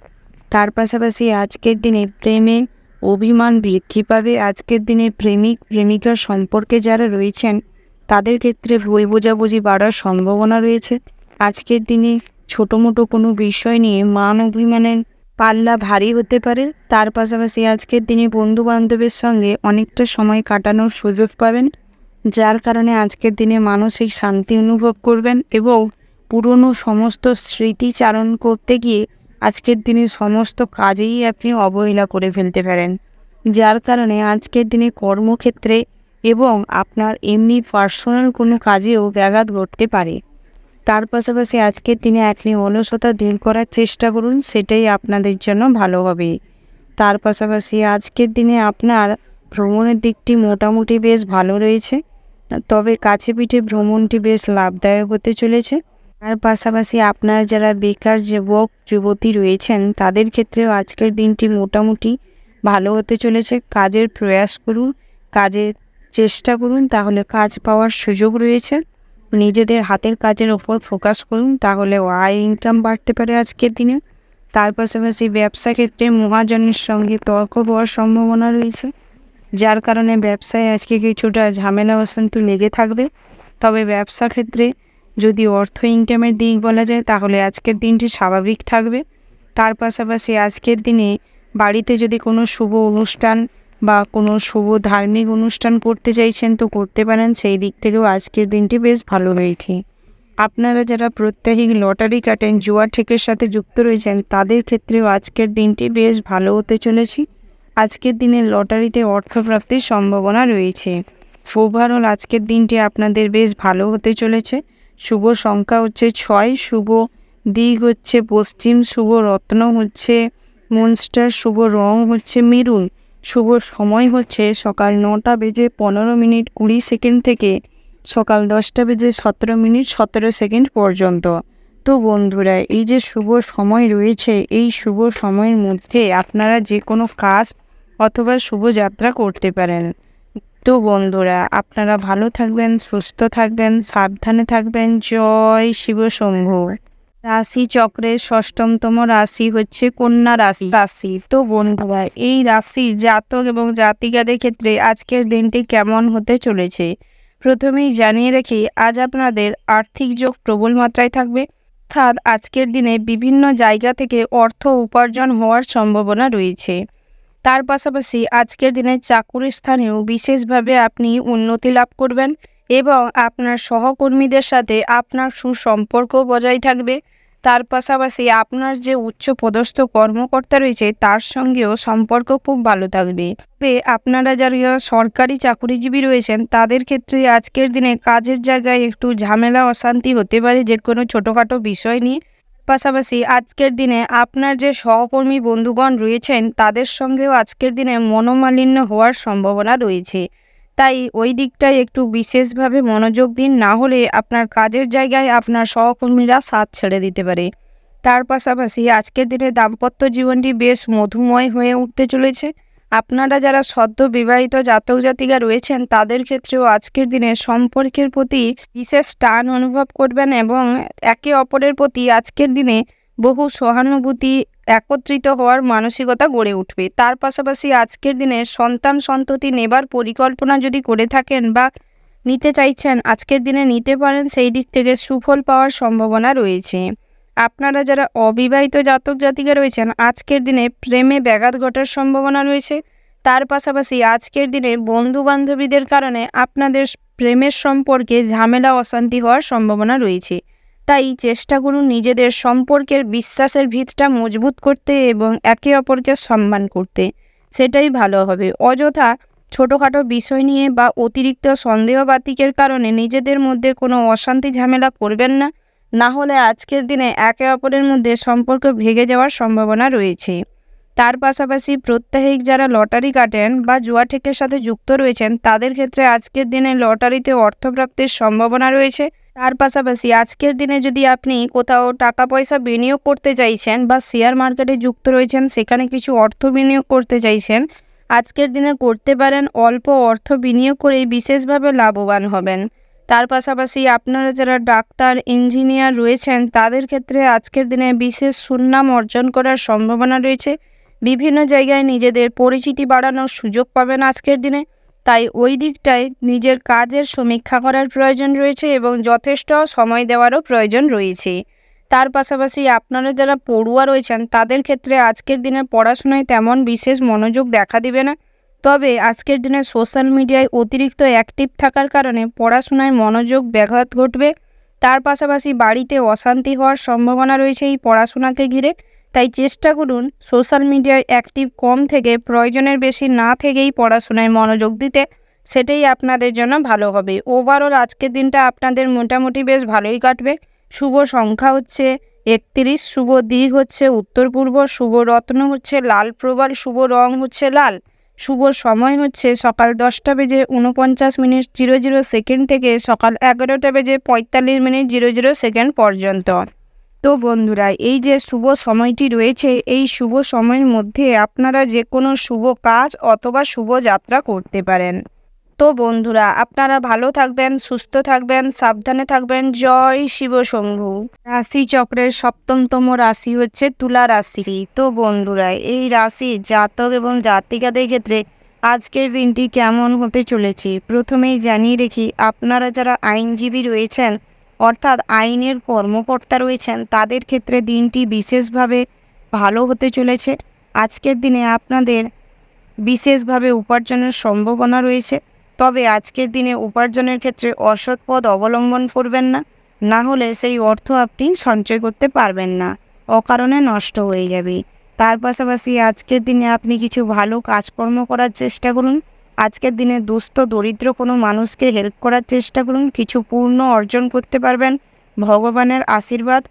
তার পাশাপাশি আজকের দিনে প্রেমে অভিমান বৃদ্ধি পাবে। আজকের দিনে প্রেমিক প্রেমিকার সম্পর্কে যারা রয়েছেন তাদের ক্ষেত্রে ভুল বোঝাবুঝি বাড়ার সম্ভাবনা রয়েছে। আজকের দিনে ছোটো মোটো কোনো বিষয় নিয়ে মান অভিমানের পাল্লা ভারী হতে পারে। তার পাশাপাশি আজকের দিনে বন্ধু বান্ধবের সঙ্গে অনেকটা সময় কাটানোর সুযোগ পাবেন, যার কারণে আজকের দিনে মানসিক শান্তি অনুভব করবেন এবং পুরনো সমস্ত স্মৃতিচারণ করতে গিয়ে আজকের দিনে সমস্ত কাজেই আপনি অবহেলা করে ফেলতে পারেন, যার কারণে আজকের দিনে কর্মক্ষেত্রে এবং আপনার এমনি পার্সোনাল কোনো কাজেও ব্যাঘাত ঘটতে পারে। তার পাশাপাশি আজকের দিনে আপনি অলসতা দূর করার চেষ্টা করুন, সেটাই আপনাদের জন্য ভালো হবে। তার পাশাপাশি আজকের দিনে আপনার ভ্রমণের দিকটি মোটামুটি বেশ ভালো রয়েছে। তবে কাছে পিঠে ভ্রমণটি বেশ লাভদায়ক হতে চলেছে। তার পাশাপাশি আপনারা যারা বেকার যুবক যুবতী রয়েছেন তাদের ক্ষেত্রেও আজকের দিনটি মোটামুটি ভালো হতে চলেছে। কাজের প্রয়াস করুন, কাজের চেষ্টা করুন, তাহলে কাজ পাওয়ার সুযোগ রয়েছে। নিজেদের হাতের কাজের ওপর ফোকাস করুন, তাহলে আয় ইনকাম বাড়তে পারে আজকের দিনে। তার পাশাপাশি ব্যবসা ক্ষেত্রে মহাজনের সঙ্গে তর্ক হওয়ার সম্ভাবনা রয়েছে, যার কারণে ব্যবসায় আজকে কিছুটা ঝামেলা অশান্তি লেগে থাকবে। তবে ব্যবসা ক্ষেত্রে যদি অর্থ ইনকামের দিক বলা যায় তাহলে আজকের দিনটি স্বাভাবিক থাকবে। তার পাশাপাশি আজকের দিনে বাড়িতে যদি কোনো শুভ অনুষ্ঠান বা কোনো শুভ ধার্মিক অনুষ্ঠান করতে চাইছেন তো করতে পারেন, সেই দিক থেকেও আজকের দিনটি বেশ ভালো হয়েছে। আপনারা যারা প্রত্যাহিক লটারি কাটেন, জুয়া ঠেকের সাথে যুক্ত রয়েছেন তাদের ক্ষেত্রেও আজকের দিনটি বেশ ভালো হতে চলেছে। আজকের দিনে লটারিতে অর্থপ্রাপ্তির সম্ভাবনা রয়েছে। ওভারঅল আজকের দিনটি আপনাদের বেশ ভালো হতে চলেছে। শুভ সংখ্যা হচ্ছে 6, শুভ দিক হচ্ছে পশ্চিম, শুভ রত্ন হচ্ছে মনস্টার, শুভ রং হচ্ছে মেরুন, শুভ সময় হচ্ছে সকাল 9:15:20 থেকে সকাল 10:17:17 পর্যন্ত। তো বন্ধুরা, এই যে শুভ সময় রয়েছে, এই শুভ সময়ের মধ্যে আপনারা যে কোনো কাজ অথবা শুভযাত্রা করতে পারেন। তো বন্ধুরা, আপনারা ভালো থাকবেন, সুস্থ থাকবেন, সাবধানে থাকবেন। জয় শিব শম্ভু। রাশি চক্রের 6ম রাশি হচ্ছে কন্যা রাশি। তো বন্ধুরা, এই রাশির জাতক এবং জাতিকাদের ক্ষেত্রে আজকের দিনটি কেমন হতে চলেছে প্রথমেই জানিয়ে রাখি, আজ আপনাদের আর্থিক যোগ প্রবল মাত্রায় থাকবে। অর্থাৎ আজকের দিনে বিভিন্ন জায়গা থেকে অর্থ উপার্জন হওয়ার সম্ভাবনা রয়েছে। তার পাশাপাশি আজকের দিনে চাকুরি স্থানেও বিশেষভাবে আপনি উন্নতি লাভ করবেন এবং আপনার সহকর্মীদের সাথে আপনার সুসম্পর্ক বজায় থাকবে। তার পাশাপাশি আপনার যে উচ্চপদস্থ কর্মকর্তা রয়েছে তার সঙ্গেও সম্পর্ক খুব ভালো থাকবে। তবে আপনারা যারা সরকারি চাকুরিজীবী রয়েছেন তাদের ক্ষেত্রে আজকের দিনে কাজের জায়গায় একটু ঝামেলা অশান্তি হতে পারে যে কোনো ছোটোখাটো বিষয় নিয়ে। পাশাপাশি আজকের দিনে আপনার যে সহকর্মী বন্ধুগণ রয়েছেন তাদের সঙ্গেও আজকের দিনে মনোমালিন্য হওয়ার সম্ভাবনা রয়েছে। তাই ওই দিকটায় একটু বিশেষভাবে মনোযোগ দিন, না হলে আপনার কাজের জায়গায় আপনার সহকর্মীরা সাথ ছেড়ে দিতে পারে। তার পাশাপাশি আজকের দিনে দাম্পত্য জীবনটি বেশ মধুময় হয়ে উঠতে চলেছে। আপনারা যারা সদ্য বিবাহিত জাতক জাতিকা রয়েছেন তাদের ক্ষেত্রেও আজকের দিনে সম্পর্কের প্রতি বিশেষ টান অনুভব করবেন এবং একে অপরের প্রতি আজকের দিনে বহু সহানুভূতি, একত্রিত হওয়ার মানসিকতা গড়ে উঠবে। তার পাশাপাশি আজকের দিনে সন্তান সন্ততি নেবার পরিকল্পনা যদি করে থাকেন বা নিতে চাইছেন আজকের দিনে নিতে পারেন, সেই দিক থেকে সুফল পাওয়ার সম্ভাবনা রয়েছে। আপনারা যারা অবিবাহিত জাতক জাতিকা রয়েছেন আজকের দিনে প্রেমে ব্যাঘাত ঘটার সম্ভাবনা রয়েছে। তার পাশাপাশি আজকের দিনে বন্ধু বান্ধবীদের কারণে আপনাদের প্রেমের সম্পর্কে ঝামেলা অশান্তি হওয়ার সম্ভাবনা রয়েছে। তাই চেষ্টা করুন নিজেদের সম্পর্কের বিশ্বাসের ভিতটা মজবুত করতে এবং একে অপরকে সম্মান করতে, সেটাই ভালো হবে। অযথা ছোটোখাটো বিষয় নিয়ে বা অতিরিক্ত সন্দেহবাতিকের কারণে নিজেদের মধ্যে কোনো অশান্তি ঝামেলা করবেন না, না হলে আজকের দিনে একে অপরের মধ্যে সম্পর্ক ভেঙে যাওয়ার সম্ভাবনা রয়েছে। তার পাশাপাশি প্রত্যাহিক যারা লটারি কাটেন বা জুয়া ঠেকের সাথে যুক্ত রয়েছেন তাদের ক্ষেত্রে আজকের দিনে লটারিতে অর্থপ্রাপ্তির সম্ভাবনা রয়েছে। তার পাশাপাশি আজকের দিনে যদি আপনি কোথাও টাকা পয়সা বিনিয়োগ করতে চাইছেন বা শেয়ার মার্কেটে যুক্ত রয়েছেন, সেখানে কিছু অর্থ বিনিয়োগ করতে চাইছেন, আজকের দিনে করতে পারেন। অল্প অর্থ বিনিয়োগ করেই বিশেষভাবে লাভবান হবেন। তার পাশাপাশি আপনারা যারা ডাক্তার, ইঞ্জিনিয়ার রয়েছেন তাদের ক্ষেত্রে আজকের দিনে বিশেষ সুনাম অর্জন করার সম্ভাবনা রয়েছে। বিভিন্ন জায়গায় নিজেদের পরিচিতি বাড়ানোর সুযোগ পাবেন আজকের দিনে। তাই ওই দিকটায় নিজের কাজের সমীক্ষা করার প্রয়োজন রয়েছে এবং যথেষ্ট সময় দেওয়ারও প্রয়োজন রয়েছে। তার পাশাপাশি আপনারা যারা পড়ুয়া রয়েছেন তাদের ক্ষেত্রে আজকের দিনে পড়াশোনায় তেমন বিশেষ মনোযোগ দেখা দিবে না। তবে আজকের দিনে সোশ্যাল মিডিয়ায় অতিরিক্ত অ্যাক্টিভ থাকার কারণে পড়াশোনায় মনোযোগ ব্যাঘাত ঘটবে। তার পাশাপাশি বাড়িতে অশান্তি হওয়ার সম্ভাবনা রয়েছে এই পড়াশোনাকে ঘিরে। তাই চেষ্টা করুন সোশ্যাল মিডিয়ায় অ্যাক্টিভ কম থেকে প্রয়োজনের বেশি না থেকেই পড়াশোনায় মনোযোগ দিতে, সেটাই আপনাদের জন্য ভালো হবে। ওভারঅল আজকের দিনটা আপনাদের মোটামুটি বেশ ভালোই কাটবে। শুভ সংখ্যা হচ্ছে 31, শুভ দিক হচ্ছে উত্তর পূর্ব, শুভ রত্ন হচ্ছে লাল প্রবাল, শুভ রং হচ্ছে লাল, শুভ সময় হচ্ছে সকাল 10:49:00 থেকে সকাল 11:45:00 পর্যন্ত। তো বন্ধুরা, এই যে শুভ সময়টি রয়েছে, এই শুভ সময়ের মধ্যে আপনারা যে কোনো শুভ কাজ অথবা শুভ যাত্রা করতে পারেন। তো বন্ধুরা, আপনারা ভালো থাকবেন, সুস্থ থাকবেন, সাবধানে থাকবেন। জয় শিব শম্ভু। রাশি চক্রের 7তম রাশি হচ্ছে তুলা রাশি। তো বন্ধুরা, এই রাশি জাতক এবং জাতিকাদের ক্ষেত্রে আজকের দিনটি কেমন হতে চলেছে প্রথমেই জানিয়ে রেখি, আপনারা যারা আইনজীবী রয়েছেন অর্থাৎ আইনের কর্মকর্তা রয়েছেন তাদের ক্ষেত্রে দিনটি বিশেষভাবে ভালো হতে চলেছে। আজকের দিনে আপনাদের বিশেষভাবে উপার্জনের সম্ভাবনা রয়েছে। তবে আজকের দিনে উপার্জনের ক্ষেত্রে অসৎ পথ অবলম্বন করবেন না, না হলে সেই অর্থ আপনি সঞ্চয় করতে পারবেন না, অকারণে নষ্ট হয়ে যাবে। তার পাশাপাশি আজকের দিনে আপনি কিছু ভালো কাজকর্ম করার চেষ্টা করুন। আজকের দিনে দুস্থ দরিদ্র কোনো মানুষকে হেল্প করার চেষ্টা করুন, কিছু পূর্ণ অর্জন করতে পারবেন, ভগবানের আশীর্বাদ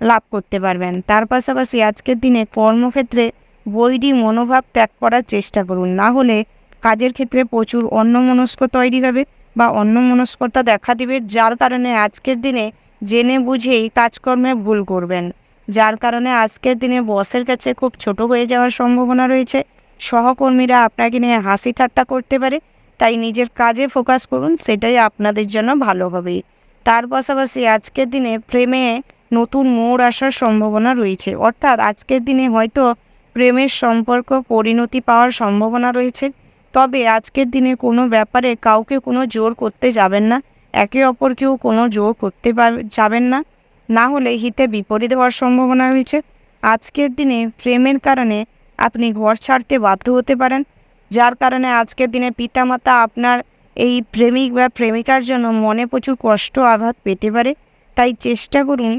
লাভ করতে পারবেন। তার পাশাপাশি আজকের দিনে কর্মক্ষেত্রে বৈরী মনোভাব ত্যাগ করার চেষ্টা করুন, না হলে কাজের ক্ষেত্রে প্রচুর অন্যমনস্ক তৈরি হবে বা অন্যমনস্কতা দেখা দিবে, যার কারণে আজকের দিনে জেনে বুঝেই কাজকর্মে ভুল করবেন, যার কারণে আজকের দিনে বসের কাছে খুব ছোট হয়ে যাওয়ার সম্ভাবনা রয়েছে। সহকর্মীরা আপনাকে নিয়ে হাসি ঠাট্টা করতে পারে, তাই নিজের কাজে ফোকাস করুন, সেটাই আপনাদের জন্য ভালো হবে। তার পাশাপাশি আজকের দিনে প্রেমে নতুন মোড় আসার সম্ভাবনা রয়েছে, অর্থাৎ আজকের দিনে হয়তো প্রেমের সম্পর্ক পরিণতি পাওয়ার সম্ভাবনা রয়েছে। তবে আজকের দিনে কোনো ব্যাপারে কাউকে কোনো জোর করতে যাবেন না, একে অপরকেও কোনো জোর করতে যাবেন না, না হলে হিতে বিপরীত হওয়ার সম্ভাবনা রয়েছে। আজকের দিনে প্রেমের কারণে আপনি ঘর ছাড়তে বাধ্য হতে পারেন, যার কারণে আজকের দিনে পিতামাতা আপনার এই প্রেমিক বা প্রেমিকার জন্য মনে প্রচুর কষ্ট আঘাত পেতে পারে। তাই চেষ্টা করুন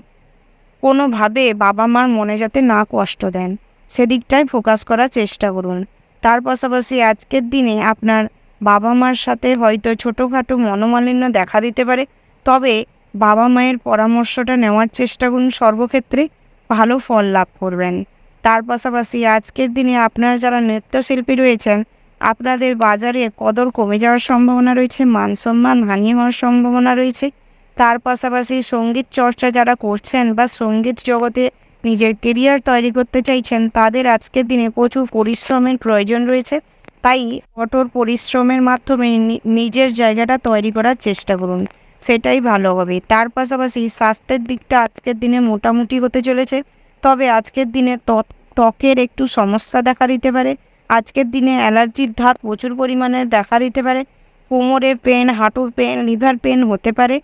কোনোভাবে বাবা মার মনে যাতে না কষ্ট দেন, সেদিকটায় ফোকাস করার চেষ্টা করুন। তার পাশাপাশি আজকের দিনে আপনার বাবা মার সাথে হয়তো ছোটোখাটো মনোমালিন্য দেখা দিতে পারে, তবে বাবা মায়ের পরামর্শটা নেওয়ার চেষ্টা করুন, সর্বক্ষেত্রে ভালো ফল লাভ করবেন। তার পাশাপাশি আজকের দিনে আপনারা যারা নৃত্যশিল্পী রয়েছেন আপনাদের বাজারে কদর কমে যাওয়ার সম্ভাবনা রয়েছে, মান সম্মান হানি হওয়ার সম্ভাবনা রয়েছে। তার পাশাপাশি সঙ্গীত চর্চা যারা করছেন বা সঙ্গীত জগতে নিজের কেরিয়ার তৈরি করতে চাইছেন তাদের আজকের দিনে প্রচুর পরিশ্রমের প্রয়োজন রয়েছে, তাই কঠোর পরিশ্রমের মাধ্যমে নিজের জায়গাটা তৈরি করার চেষ্টা করুন, সেটাই ভালো হবে। তার পাশাপাশি স্বাস্থ্যের দিকটা আজকের দিনে মোটামুটি হতে চলেছে, তবে আজকের দিনে ত্বকের একটু সমস্যা দেখা দিতে পারে। আজকের দিনে অ্যালার্জির ধাত প্রচুর পরিমাণে দেখা দিতে পারে, কোমরে পেন, হাঁটুর পেন, লিভার পেন হতে পারে।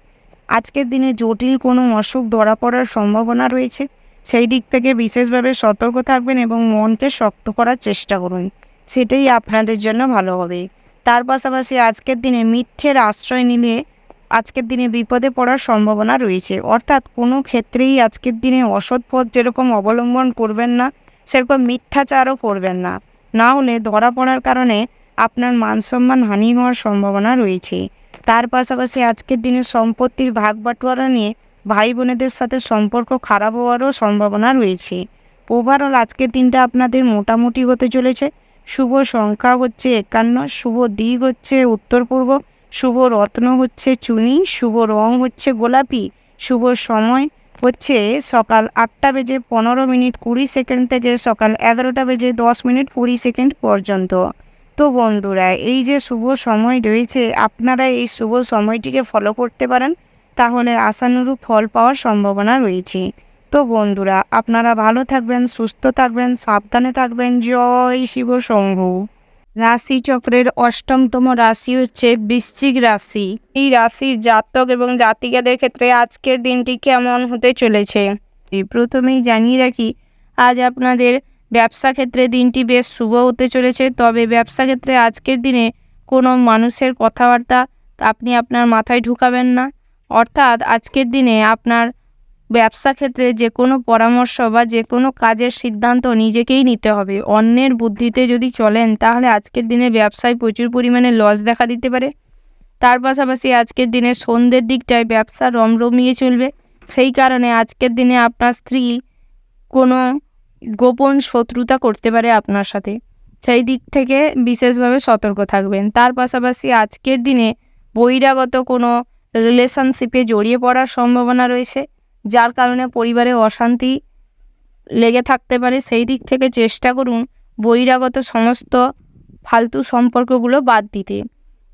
আজকের দিনে জটিল কোনো অসুখ ধরা পড়ার সম্ভাবনা রয়েছে, সেই দিক থেকে বিশেষভাবে সতর্ক থাকবেন এবং মনকে শক্ত করার চেষ্টা করুন, সেটাই আপনাদের জন্য ভালো হবে। তার পাশাপাশি আজকের দিনে মিথ্যের আশ্রয় নিলে আজকের দিনে বিপদে পড়ার সম্ভাবনা রয়েছে, অর্থাৎ কোনো ক্ষেত্রেই আজকের দিনে অসৎ পথ যেরকম অবলম্বন করবেন না, সেরকম মিথ্যাচারও করবেন না, না হলে ধরা পড়ার কারণে আপনার মান সম্মান হানি হওয়ার সম্ভাবনা রয়েছে। তার পাশাপাশি আজকের দিনে সম্পত্তির ভাগ বাটোয়ারা নিয়ে ভাই বোনেদের সাথে সম্পর্ক খারাপ হওয়ারও সম্ভাবনা রয়েছে। ওভারঅল আজকের দিনটা আপনাদের মোটামুটি হতে চলেছে। শুভ সংখ্যা হচ্ছে 51, শুভ দিক হচ্ছে উত্তর পূর্ব, শুভ রত্ন হচ্ছে চুনি, শুভ রং হচ্ছে গোলাপি, শুভ সময় হচ্ছে সকাল 8:15:20 থেকে সকাল 11:10:20 পর্যন্ত। তো বন্ধুরা, এই যে শুভ সময় রয়েছে আপনারা এই শুভ সময়টিকে ফলো করতে পারেন, তাহলে আশানুরূপ ফল পাওয়ার সম্ভাবনা রয়েছে। তো বন্ধুরা, আপনারা ভালো থাকবেন, সুস্থ থাকবেন, সাবধানে থাকবেন। জয় শিব শম্ভু। রাশিচক্রের 8তম রাশি হচ্ছে বৃশ্চিক রাশি। এই রাশির জাতক এবং জাতিকাদের ক্ষেত্রে আজকের দিনটি কেমন হতে চলেছে প্রথমেই জানিয়ে রাখি, আজ আপনাদের ব্যবসা ক্ষেত্রে দিনটি বেশ শুভ হতে চলেছে। তবে ব্যবসা ক্ষেত্রে আজকের দিনে কোনো মানুষের কথাবার্তা আপনি আপনার মাথায় ঢুকাবেন না, অর্থাৎ আজকের দিনে আপনার ব্যবসা ক্ষেত্রে যে কোনো পরামর্শ বা যে কোনো কাজের সিদ্ধান্ত নিজেকেই নিতে হবে। অন্যের বুদ্ধিতে যদি চলেন তাহলে আজকের দিনে ব্যবসায় প্রচুর পরিমাণে লস দেখা দিতে পারে। তার পাশাপাশি আজকের দিনে সন্ধ্যের দিকটায় ব্যবসা রমরমিয়ে চলবে, সেই কারণে আজকের দিনে আপনার স্ত্রী কোনো গোপন শত্রুতা করতে পারে আপনার সাথে, সেই দিক থেকে বিশেষভাবে সতর্ক থাকবেন। তার পাশাপাশি আজকের দিনে বহিরাগত কোনো রিলেশনশিপে জড়িয়ে পড়ার সম্ভাবনা রয়েছে, যার কারণে পরিবারে অশান্তি লেগে থাকতে পারে। সেই দিক থেকে চেষ্টা করুন বহিরাগত সমস্ত ফালতু সম্পর্কগুলো বাদ দিতে।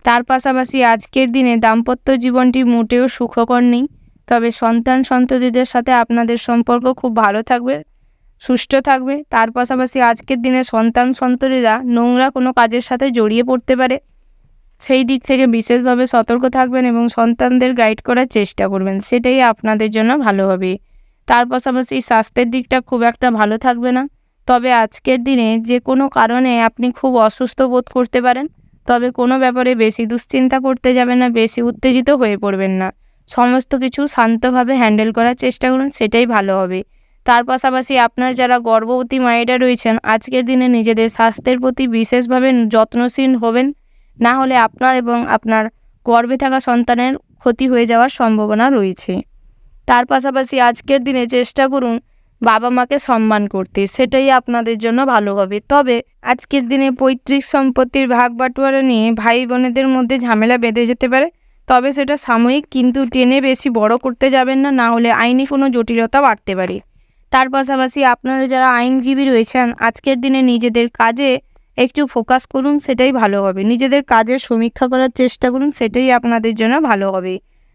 তার পাশাপাশি আজকের দিনে দাম্পত্য জীবনটি মোটেও সুখকর নেই, তবে সন্তান সন্ততিদের সাথে আপনাদের সম্পর্ক খুব ভালো থাকবে, সুষ্ঠু থাকবে। তার পাশাপাশি আজকের দিনে সন্তান সন্ততিরা নোংরা কোনো কাজের সাথে জড়িয়ে পড়তে পারে, সেই দিক থেকে বিশেষভাবে সতর্ক থাকবেন এবং সন্তানদের গাইড করার চেষ্টা করবেন, সেটাই আপনাদের জন্য ভালো হবে। তার পাশাপাশি স্বাস্থ্যের দিকটা খুব একটা ভালো থাকবে না, তবে আজকের দিনে যে কোনো কারণে আপনি খুব অসুস্থ বোধ করতে পারেন, তবে কোনো ব্যাপারে বেশি দুশ্চিন্তা করতে যাবেন না, বেশি উত্তেজিত হয়ে পড়বেন না। সমস্ত কিছু শান্তভাবে হ্যান্ডেল করার চেষ্টা করুন, সেটাই ভালো হবে। তার পাশাপাশি আপনার যারা গর্ভবতী মায়েরা রয়েছেন, আজকের দিনে নিজেদের স্বাস্থ্যের প্রতি বিশেষভাবে যত্নশীল হবেন, না হলে আপনার এবং আপনার গর্ভে থাকা সন্তানের ক্ষতি হয়ে যাওয়ার সম্ভাবনা রয়েছে। তার পাশাপাশি আজকের দিনে চেষ্টা করুন বাবা মাকে সম্মান করতে, সেটাই আপনাদের জন্য ভালো হবে। তবে আজকের দিনে পৈতৃক সম্পত্তির ভাগ বাটোয়ারা নিয়ে ভাই বোনেদের মধ্যে ঝামেলা বেঁধে যেতে পারে, তবে সেটা সাময়িক, কিন্তু টেনে বেশি বড় করতে যাবেন না, না হলে আইনি কোনো জটিলতা বাড়তে পারে। তার পাশাপাশি আপনারা যারা আইনজীবী রয়েছেন, আজকের দিনে নিজেদের কাজে একটু ফোকাস করুন, সেটাই ভালো হবে। নিজেদের কাজের সমীক্ষা করার চেষ্টা করুন, সেটাই আপনাদের জন্য ভালো হবে।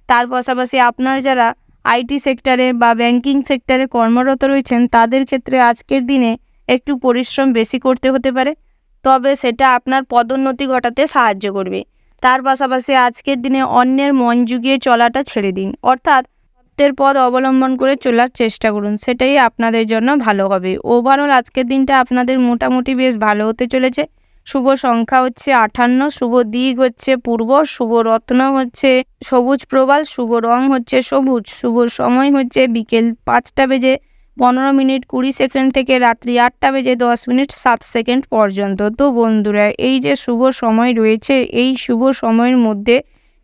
তার পাশাপাশি আপনারা যারা আইটি সেক্টরে বা ব্যাংকিং সেক্টরে কর্মরত রয়েছেন, তাদের ক্ষেত্রে আজকের দিনে একটু পরিশ্রম বেশি করতে হতে পারে, তবে সেটা আপনার পদোন্নতি ঘটাতে সাহায্য করবে। তার পাশাপাশি আজকের দিনে অন্যের মন জুগিয়ে চলাটা ছেড়ে দিন, অর্থাৎ সত্যের পথ অবলম্বন করে চলার চেষ্টা করুন, সেটাই আপনাদের জন্য ভালো হবে। ওভারঅল আজকের দিনটা আপনাদের মোটামুটি বেশ ভালো হতে চলেছে। শুভ সংখ্যা হচ্ছে 58, শুভ দিক হচ্ছে পূর্ব, শুভ রত্ন হচ্ছে সবুজ প্রবাল, শুভ রং হচ্ছে সবুজ, শুভ সময় হচ্ছে বিকেল 5:15:20 থেকে রাত্রি 8:10:07 পর্যন্ত। তো বন্ধুরা, এই যে শুভ সময় রয়েছে, এই শুভ সময়ের মধ্যে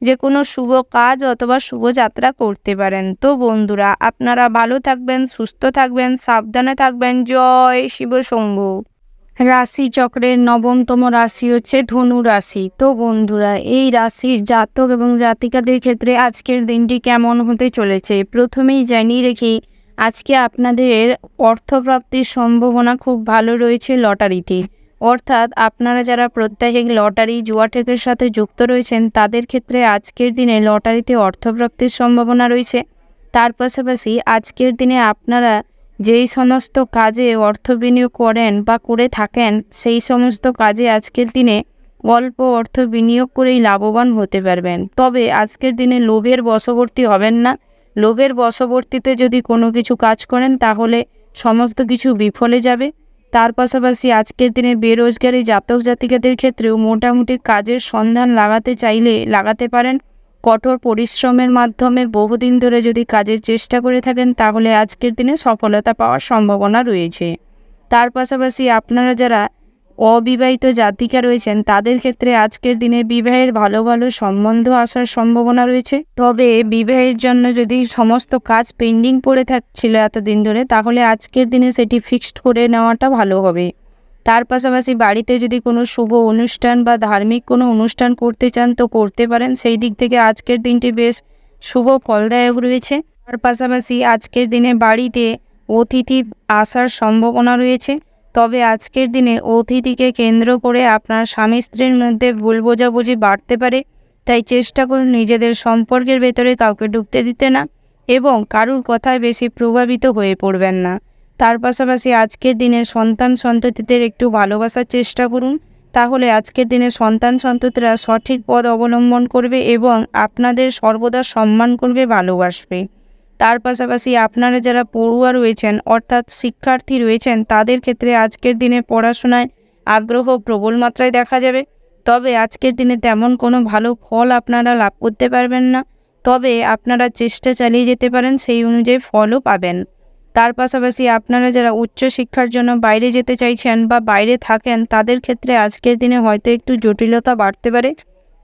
যে কোনো শুভ কাজ অথবা শুভযাত্রা করতে পারেন। তো বন্ধুরা, আপনারা ভালো থাকবেন, সুস্থ থাকবেন, সাবধানে থাকবেন। জয় শিব শম্ভু। রাশি চক্রের 9তম রাশি হচ্ছে ধনু রাশি। তো বন্ধুরা, এই রাশির জাতক এবং জাতিকাদের ক্ষেত্রে আজকের দিনটি কেমন হতে চলেছে প্রথমেই জানিয়ে রেখি, আজকে আপনাদের অর্থপ্রাপ্তির সম্ভাবনা খুব ভালো রয়েছে লটারিতে, অর্থাৎ আপনারা যারা প্রত্যেক লটারি জুয়া ঠেকের সাথে যুক্ত রয়েছেন, তাদের ক্ষেত্রে আজকের দিনে লটারিতে অর্থপ্রাপ্তির সম্ভাবনা রয়েছে। তার পাশাপাশি আজকের দিনে আপনারা যেই সমস্ত কাজে অর্থ বিনিয়োগ করেন বা করে থাকেন, সেই সমস্ত কাজে আজকের দিনে অল্প অর্থ বিনিয়োগ করেই লাভবান হতে পারবেন। তবে আজকের দিনে লোভের বশবর্তী হবেন না। লোভের বশবর্তীতে যদি কোনো কিছু কাজ করেন, তাহলে সমস্ত কিছু বিফলে যাবে। তার পাশাপাশি আজকের দিনে বেরোজগারি জাতক জাতিকাদের ক্ষেত্রেও মোটামুটি কাজের সন্ধান লাগাতে চাইলে লাগাতে পারেন। কঠোর পরিশ্রমের মাধ্যমে বহুদিন ধরে যদি কাজের চেষ্টা করে থাকেন, তাহলে আজকের দিনে সফলতা পাওয়ার সম্ভাবনা রয়েছে। তার পাশাপাশি আপনারা যারা অবিবাহিত জাতিকা রয়েছেন, তাদের ক্ষেত্রে আজকের দিনে বিবাহের ভালো ভালো সম্বন্ধ আসার সম্ভাবনা রয়েছে। তবে বিবাহের জন্য যদি সমস্ত কাজ পেন্ডিং পড়ে থাকছিল এতদিন ধরে, তাহলে আজকের দিনে সেটি ফিক্সড করে নেওয়াটা ভালো হবে। তার পাশাপাশি বাড়িতে যদি কোনো শুভ অনুষ্ঠান বা ধার্মিক কোনো অনুষ্ঠান করতে চান, তো করতে পারেন। সেই দিক থেকে আজকের দিনটি বেশ শুভ ফলদায়ক রয়েছে। তার পাশাপাশি আজকের দিনে বাড়িতে অতিথি আসার সম্ভাবনা রয়েছে, তবে আজকের দিনে অতিথিকে কেন্দ্র করে আপনার স্বামী স্ত্রীর মধ্যে ভুল বোঝাবুঝি বাড়তে পারে, তাই চেষ্টা করুন নিজেদের সম্পর্কের ভেতরে কাউকে ঢুকতে দিতে না এবং কারুর কথায় বেশি প্রভাবিত হয়ে পড়বেন না। তার পাশাপাশি আজকের দিনে সন্তান সন্ততিদের একটু ভালোবাসার চেষ্টা করুন, তাহলে আজকের দিনে সন্তান সন্ততিরা সঠিক পথ অবলম্বন করবে এবং আপনাদের সর্বদা সম্মান করবে, ভালোবাসবে। তার পাশাপাশি আপনারা যারা পড়ুয়া রয়েছেন, অর্থাৎ শিক্ষার্থী রয়েছেন, তাদের ক্ষেত্রে আজকের দিনে পড়াশোনায় আগ্রহ প্রবল মাত্রায় দেখা যাবে, তবে আজকের দিনে তেমন কোনো ভালো ফল আপনারা লাভ করতে পারবেন না, তবে আপনারা চেষ্টা চালিয়ে যেতে পারেন, সেই অনুযায়ী ফলও পাবেন। তার পাশাপাশি আপনারা যারা উচ্চশিক্ষার জন্য বাইরে যেতে চাইছেন বা বাইরে থাকেন, তাদের ক্ষেত্রে আজকের দিনে হয়তো একটু জটিলতা বাড়তে পারে,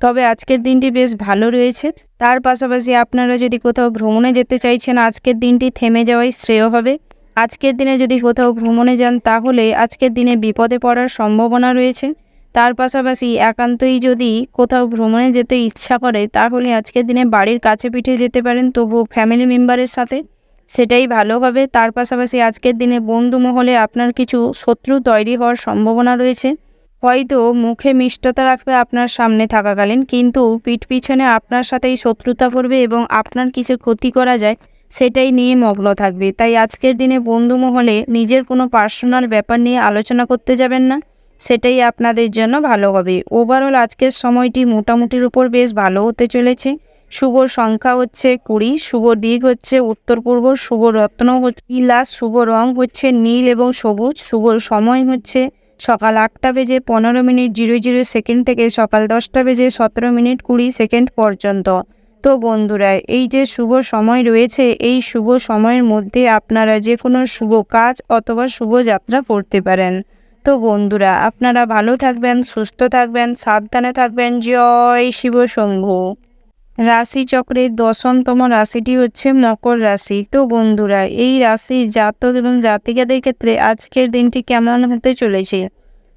তবে আজকের দিনটি বেশ ভালো রয়েছে। তার পাশাপাশি আপনারা যদি কোথাও ভ্রমণে যেতে চাইছেন, আজকের দিনটি থেমে যাওয়াই শ্রেয় হবে। আজকের দিনে যদি কোথাও ভ্রমণে যান তাহলে আজকের দিনে বিপদে পড়ার সম্ভাবনা রয়েছে। তার পাশাপাশি একান্তই যদি কোথাও ভ্রমণে যেতে ইচ্ছা করে তাহলে আজকের দিনে বাড়ির কাছে পিঠে যেতে পারেন, তবুও ফ্যামিলি মেম্বারের সাথে, সেটাই ভালো হবে। তার পাশাপাশি আজকের দিনে বন্ধু মহলে আপনার কিছু শত্রু তৈরি হওয়ার সম্ভাবনা রয়েছে। হয়তো মুখে মিষ্টতা রাখবে আপনার সামনে থাকাকালীন, কিন্তু পিঠ পিছনে আপনার সাথেই শত্রুতা করবে এবং আপনার কিছু ক্ষতি করা যায় সেটাই নিয়ে মগ্ন থাকবে। তাই আজকের দিনে বন্ধু মহলে নিজের কোনো পার্সোনাল ব্যাপার নিয়ে আলোচনা করতে যাবেন না, সেটাই আপনাদের জন্য ভালো হবে। ওভারঅল আজকের সময়টি মোটামুটির উপর বেশ ভালো হতে চলেছে। শুভ সংখ্যা হচ্ছে 20, শুভ দিক হচ্ছে উত্তর পূর্ব, শুভ রত্ন হচ্ছে ইলাস, শুভ রং হচ্ছে নীল এবং সবুজ, শুভ সময় হচ্ছে সকাল 8:15:00 থেকে সকাল 10:17:20 পর্যন্ত। তো বন্ধুরা, এই যে শুভ সময় রয়েছে, এই শুভ সময়ের মধ্যে আপনারা যে কোনো শুভ কাজ অথবা শুভ যাত্রা করতে পারেন। তো বন্ধুরা, আপনারা ভালো থাকবেন, সুস্থ থাকবেন, সাবধানে থাকবেন। জয় শিব শম্ভু। রাশিচক্রের 10তম রাশিটি হচ্ছে মকর রাশি। তো বন্ধুরা, এই রাশির জাতক এবং জাতিকাদের ক্ষেত্রে আজকের দিনটি কেমন হতে চলেছে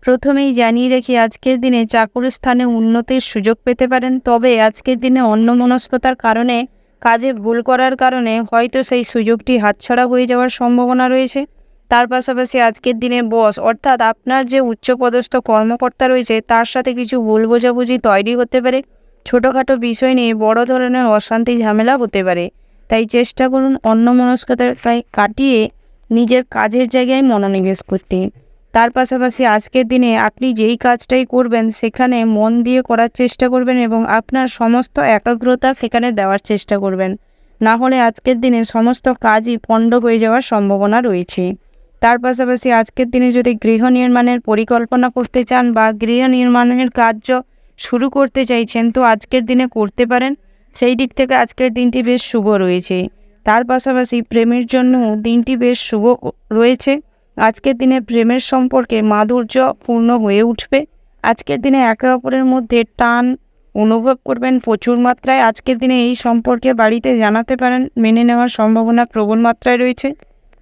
প্রথমেই জানিয়ে রেখে, আজকের দিনে চাকরি স্থানে উন্নতির সুযোগ পেতে পারেন। তবে আজকের দিনে অন্যমনস্কতার কারণে, কাজে ভুল করার কারণে হয়তো সেই সুযোগটি হাতছাড়া হয়ে যাওয়ার সম্ভাবনা রয়েছে। তার পাশাপাশি আজকের দিনে বস অর্থাৎ আপনার যে উচ্চপদস্থ কর্মকর্তা রয়েছে তার সাথে কিছু ভুল বোঝাবুঝি তৈরি হতে পারে। ছোটোখাটো বিষয় নিয়ে বড় ধরনের অশান্তি ঝামেলা হতে পারে। তাই চেষ্টা করুন অন্যমনস্কতার কাটিয়ে নিজের কাজের জায়গায় মনোনিবেশ করতে। তার পাশাপাশি আজকের দিনে আপনি যেই কাজটাই করবেন সেখানে মন দিয়ে করার চেষ্টা করবেন এবং আপনার সমস্ত একাগ্রতা সেখানে দেওয়ার চেষ্টা করবেন। না হলে আজকের দিনে সমস্ত কাজই পণ্ড হয়ে যাওয়ার সম্ভাবনা রয়েছে। তার পাশাপাশি আজকের দিনে যদি গৃহ নির্মাণের পরিকল্পনা করতে চান বা গৃহ নির্মাণের কার্য শুরু করতে চাইছেন, তো আজকের দিনে করতে পারেন। সেই দিক থেকে আজকের দিনটি বেশ শুভ রয়েছে। তার পাশাপাশি প্রেমের জন্য দিনটি বেশ শুভ রয়েছে। আজকের দিনে প্রেমের সম্পর্কে মাধুর্য পূর্ণ হয়ে উঠবে। আজকের দিনে একে অপরের মধ্যে টান অনুভব করবেন প্রচুর মাত্রায়। আজকের দিনে এই সম্পর্কে বাড়িতে জানাতে পারেন, মেনে নেওয়ার সম্ভাবনা প্রবল মাত্রায় রয়েছে।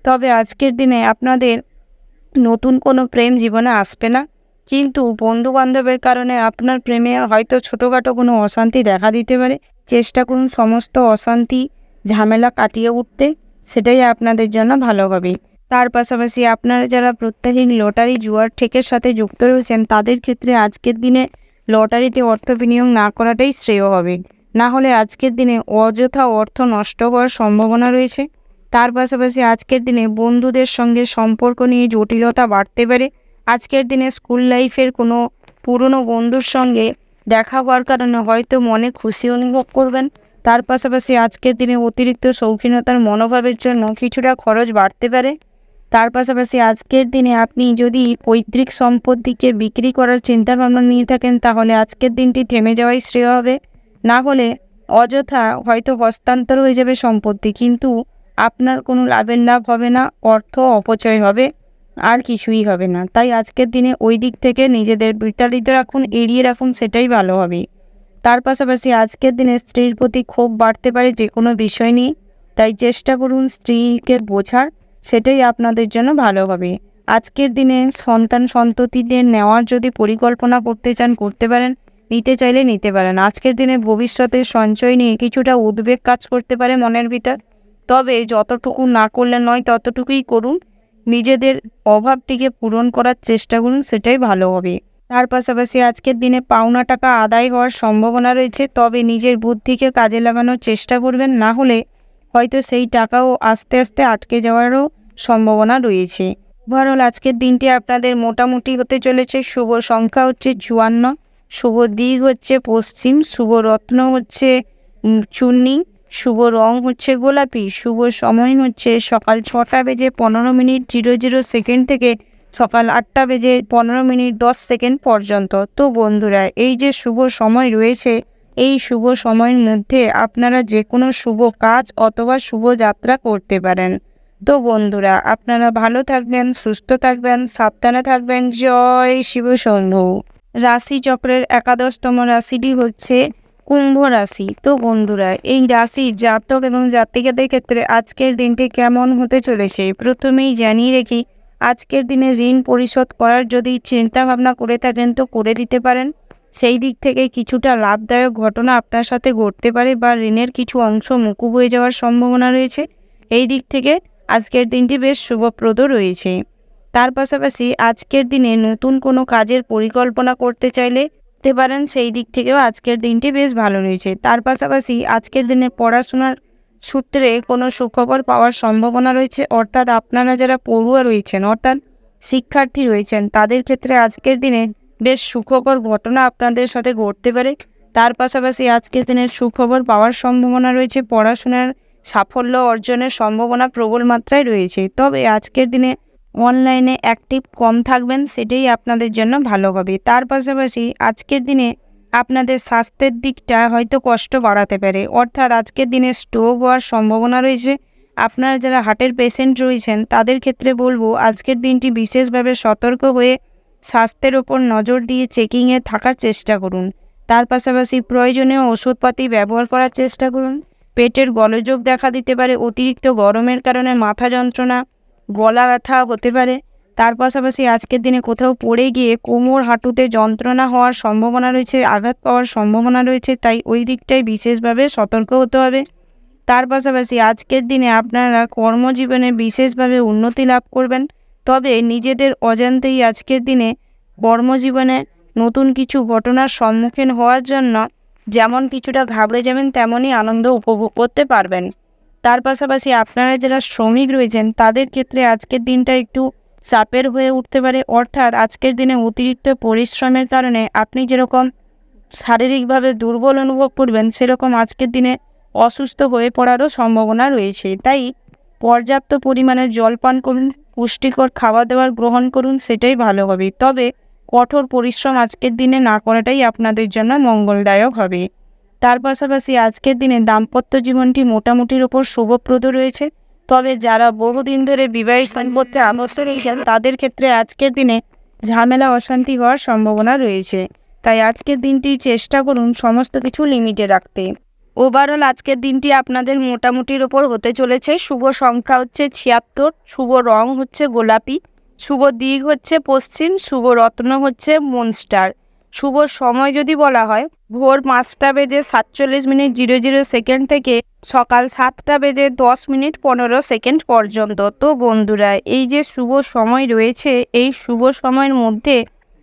তবে আজকের দিনে আপনাদের নতুন কোনো প্রেম জীবনে আসবে না, কিন্তু বন্ধুবান্ধবের কারণে আপনার প্রেমে হয়তো ছোটোখাটো কোনো অশান্তি দেখা দিতে পারে। চেষ্টা করুন সমস্ত অশান্তি ঝামেলা কাটিয়ে উঠতে, সেটাই আপনাদের জন্য ভালো হবে। তার পাশাপাশি আপনারা যারা প্রত্যাহীন লটারি জুয়ার ঠেকের সাথে যুক্ত রয়েছেন তাদের ক্ষেত্রে আজকের দিনে লটারিতে অর্থ বিনিয়োগ না করাটাই শ্রেয় হবে। না হলে আজকের দিনে অযথা অর্থ নষ্ট হওয়ার সম্ভাবনা রয়েছে। তার পাশাপাশি আজকের দিনে বন্ধুদের সঙ্গে সম্পর্ক নিয়ে জটিলতা বাড়তে পারে। আজকের দিনে স্কুল লাইফের কোনো পুরনো বন্ধুর সঙ্গে দেখা হওয়ার কারণে হয়তো মনে খুশি অনুভব করবেন। তার পাশাপাশি আজকের দিনে অতিরিক্ত শৌখিনতার মনোভাবের জন্য কিছুটা খরচ বাড়তে পারে। তার পাশাপাশি আজকের দিনে আপনি যদি পৈতৃক সম্পত্তিকে বিক্রি করার চিন্তাভাবনা নিয়ে থাকেন তাহলে আজকের দিনটি থেমে যাওয়াই শ্রেয় হবে। না হলে অযথা হয়তো হস্তান্তর হয়ে যাবে সম্পত্তি, কিন্তু আপনার কোনো লাভের লাভ হবে না, অর্থ অপচয় হবে, আর কিছুই হবে না। তাই আজকের দিনে ওই দিক থেকে নিজেদের বিতাড়িত রাখুন, এড়িয়ে রাখুন, সেটাই ভালো হবে। তার পাশাপাশি আজকের দিনে স্ত্রীর প্রতি ক্ষোভ বাড়তে পারে যে কোনো বিষয় নিয়ে, তাই চেষ্টা করুন স্ত্রীকে বোঝার, সেটাই আপনাদের জন্য ভালো হবে। আজকের দিনে সন্তান সন্ততিদের নেওয়ার যদি পরিকল্পনা করতে চান করতে পারেন, নিতে চাইলে নিতে পারেন। আজকের দিনে ভবিষ্যতের সঞ্চয় নিয়ে কিছুটা উদ্বেগ কাজ করতে পারে মনের ভিতর, তবে যতটুকু না করলে নয় ততটুকুই করুন। নিজেদের অভাবটিকে পূরণ করার চেষ্টা করুন, সেটাই ভালো হবে। তার পাশাপাশি আজকের দিনে পাওনা টাকা আদায় হওয়ার সম্ভাবনা রয়েছে, তবে নিজের বুদ্ধিকে কাজে লাগানোর চেষ্টা করবেন। না হলে হয়তো সেই টাকাও আস্তে আস্তে আটকে যাওয়ারও সম্ভাবনা রয়েছে। ওভারঅল আজকের দিনটি আপনাদের মোটামুটি হতে চলেছে। শুভ সংখ্যা হচ্ছে 54, শুভ দিক হচ্ছে পশ্চিম, শুভ রত্ন হচ্ছে চূর্ণি, শুভ রং হচ্ছে গোলাপি, শুভ সময় হচ্ছে সকাল 6:15:00 থেকে সকাল 8:15:10 পর্যন্ত। তো বন্ধুরা, এই যে শুভ সময় রয়েছে, এই শুভ সময়ের মধ্যে আপনারা যে কোনো শুভ কাজ অথবা শুভ যাত্রা করতে পারেন। তো বন্ধুরা, আপনারা ভালো থাকবেন, সুস্থ থাকবেন, সাবধানে থাকবেন। জয় শিব শম্ভু। রাশিচক্রের 11তম রাশিটি হচ্ছে কুম্ভ রাশি। তো বন্ধুরা, এই রাশির জাতক এবং জাতিকাদের ক্ষেত্রে আজকের দিনটি কেমন হতে চলেছে প্রথমেই জানিয়ে রেখি, আজকের দিনে ঋণ পরিশোধ করার যদি চিন্তা ভাবনা করে থাকেন তো করে দিতে পারেন। সেই দিক থেকে কিছুটা লাভদায়ক ঘটনা আপনার সাথে ঘটতে পারে বা ঋণের কিছু অংশ মকুব হয়ে যাওয়ার সম্ভাবনা রয়েছে। এই দিক থেকে আজকের দিনটি বেশ শুভপ্রদ রয়েছে। তার পাশাপাশি আজকের দিনে নতুন কোনো কাজের পরিকল্পনা করতে চাইলে করতে পারেন, সেই দিক থেকেও আজকের দিনটি বেশ ভালো রয়েছে। তার পাশাপাশি আজকের দিনে পড়াশোনার সূত্রে কোনো সুখবর পাওয়ার সম্ভাবনা রয়েছে, অর্থাৎ আপনারা যারা পড়ুয়া রয়েছেন অর্থাৎ শিক্ষার্থী রয়েছেন তাদের ক্ষেত্রে আজকের দিনে বেশ সুখকর ঘটনা আপনাদের সাথে ঘটতে পারে। তার পাশাপাশি আজকের দিনে সুখবর পাওয়ার সম্ভাবনা রয়েছে, পড়াশোনার সাফল্য অর্জনের সম্ভাবনা প্রবল মাত্রায় রয়েছে। তবে আজকের দিনে অনলাইনে অ্যাক্টিভ কম থাকবেন, সেটাই আপনাদের জন্য ভালো হবে। তার পাশাপাশি আজকের দিনে আপনাদের স্বাস্থ্যের দিকটা হয়তো কষ্ট বাড়াতে পারে, অর্থাৎ আজকের দিনে স্ট্রোক হওয়ার সম্ভাবনা রয়েছে। আপনারা যারা হার্টের পেশেন্ট রয়েছেন তাদের ক্ষেত্রে বলবো আজকের দিনটি বিশেষভাবে সতর্ক হয়ে স্বাস্থ্যের ওপর নজর দিয়ে চেকিংয়ে থাকার চেষ্টা করুন। তার পাশাপাশি প্রয়োজনীয় ওষুধপাতি ব্যবহার করার চেষ্টা করুন। পেটের গোলযোগ দেখা দিতে পারে, অতিরিক্ত গরমের কারণে মাথা যন্ত্রণা, গলা ব্যথা হতে পারে। তার পাশাপাশি আজকের দিনে কোথাও পড়ে গিয়ে কোমর হাঁটুতে যন্ত্রণা হওয়ার সম্ভাবনা রয়েছে, আঘাত পাওয়ার সম্ভাবনা রয়েছে, তাই ওই দিকটায় বিশেষভাবে সতর্ক হতে হবে। তার পাশাপাশি আজকের দিনে আপনারা কর্মজীবনে বিশেষভাবে উন্নতি লাভ করবেন। তবে নিজেদের অজান্তেই আজকের দিনে কর্মজীবনে নতুন কিছু ঘটনার সম্মুখীন হওয়ার জন্য যেমন কিছুটা ঘাবড়ে যাবেন তেমনই আনন্দ উপভোগ করতে পারবেন। তার পাশাপাশি আপনারা যারা শ্রমিক রয়েছেন তাদের ক্ষেত্রে আজকের দিনটা একটু চাপের হয়ে উঠতে পারে, অর্থাৎ আজকের দিনে অতিরিক্ত পরিশ্রমের কারণে আপনি যেরকম শারীরিকভাবে দুর্বল অনুভব করবেন সেরকম আজকের দিনে অসুস্থ হয়ে পড়ারও সম্ভাবনা রয়েছে। তাই পর্যাপ্ত পরিমাণে জল পান করুন, পুষ্টিকর খাওয়া দাওয়ার গ্রহণ করুন, সেটাই ভালো হবে। তবে কঠোর পরিশ্রম আজকের দিনে না করাটাই আপনাদের জন্য মঙ্গলদায়ক হবে। তার পাশাপাশি আজকের দিনে দাম্পত্য জীবনটি মোটামুটির ওপর শুভপ্রদ রয়েছে। তবে যারা বহুদিন ধরে বিবাহিত সম্পর্কে আবদ্ধ রয়েছেন তাদের ক্ষেত্রে আজকের দিনে ঝামেলা অশান্তি হওয়ার সম্ভাবনা রয়েছে। তাই আজকের দিনটি চেষ্টা করুন সমস্ত কিছু লিমিটে রাখতে। ওভারঅল আজকের দিনটি আপনাদের মোটামুটির ওপর হতে চলেছে। শুভ সংখ্যা হচ্ছে 76, শুভ রং হচ্ছে গোলাপি, শুভ দিক হচ্ছে পশ্চিম, শুভ রত্ন হচ্ছে মনস্টার। শুভ সময় যদি বলা হয় ভোর 5:47:00 থেকে সকাল 7:10:15 পর্যন্ত। তো বন্ধুরা, এই যে শুভ সময় রয়েছে এই শুভ সময়ের মধ্যে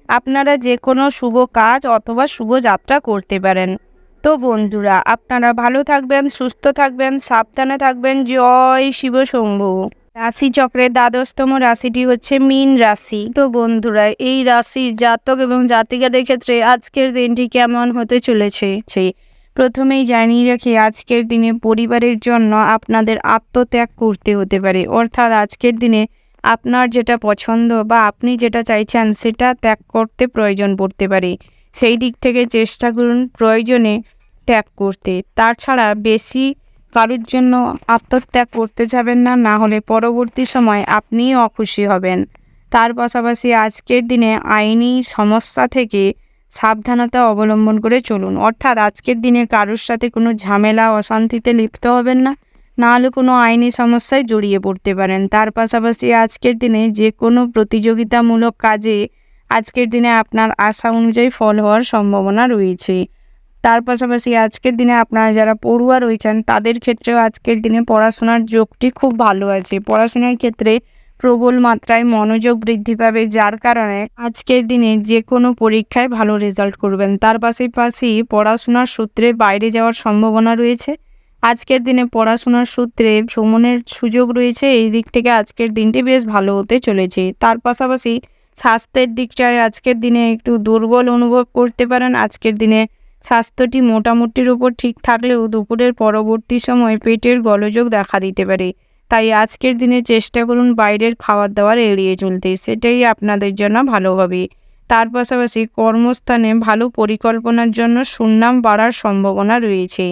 আপনারা যে কোনো শুভ কাজ অথবা শুভ যাত্রা করতে পারেন। তো বন্ধুরা, আপনারা ভালো থাকবেন, সুস্থ থাকবেন, সাবধানে থাকবেন। জয় শিব শম্ভু। রাশিচক্রের দ্বাদশতম রাশিটি হচ্ছে মীন রাশি। তো বন্ধুরা, এই রাশির জাতক এবং জাতিকাদের ক্ষেত্রে আজকের দিনটি কেমন হতে চলেছে প্রথমেই জানিয়ে রাখি, আজকের দিনে পরিবারের জন্য আপনাদের আত্মত্যাগ করতে হতে পারে, অর্থাৎ আজকের দিনে আপনার যেটা পছন্দ বা আপনি যেটা চাইছেন সেটা ত্যাগ করতে প্রয়োজন পড়তে পারে। সেই দিক থেকে চেষ্টা করুন প্রয়োজনে ত্যাগ করতে। তাছাড়া বেশি কারোর জন্য আত্মত্যাগ করতে যাবেন না, না হলে পরবর্তী সময় আপনিই অখুশি হবেন। তার পাশাপাশি আজকের দিনে আইনি সমস্যা থেকে সাবধানতা অবলম্বন করে চলুন, অর্থাৎ আজকের দিনে কারোর সাথে কোনো ঝামেলা অশান্তিতে লিপ্ত হবেন না, নাহলে কোনো আইনি সমস্যায় জড়িয়ে পড়তে পারেন। তার পাশাপাশি আজকের দিনে যে কোনো প্রতিযোগিতামূলক কাজে আজকের দিনে আপনার আশা অনুযায়ী ফল হওয়ার সম্ভাবনা রয়েছে। তার পাশাপাশি আজকের দিনে আপনারা যারা পড়ুয়া রয়েছেন তাদের ক্ষেত্রেও আজকের দিনে পড়াশোনার যোগটি খুব ভালো আছে। পড়াশোনার ক্ষেত্রে প্রবল মাত্রায় মনোযোগ বৃদ্ধি পাবে, যার কারণে আজকের দিনে যে কোনো পরীক্ষায় ভালো রেজাল্ট করবেন। তার পাশাপাশি পড়াশোনার সূত্রে বাইরে যাওয়ার সম্ভাবনা রয়েছে। আজকের দিনে পড়াশোনার সূত্রে ভ্রমণের সুযোগ রয়েছে। এই দিক থেকে আজকের দিনটি বেশ ভালো হতে চলেছে। তার পাশাপাশি স্বাস্থ্যের দিকটায় আজকের দিনে একটু দুর্বল অনুভব করতে পারেন। আজকের দিনে স্বাস্থ্যটি মোটামুটির উপর ঠিক থাকলেও দুপুরের পরবর্তী সময় পেটের গোলযোগ দেখা দিতে পারে। তাই আজকের দিনে চেষ্টা করুন বাইরের খাবার দাবার এড়িয়ে চলতে, সেটাই আপনাদের জন্য ভালো হবে। তার পাশাপাশি কর্মস্থানে ভালো পরিকল্পনার জন্য সুনাম বাড়ার সম্ভাবনা রয়েছে।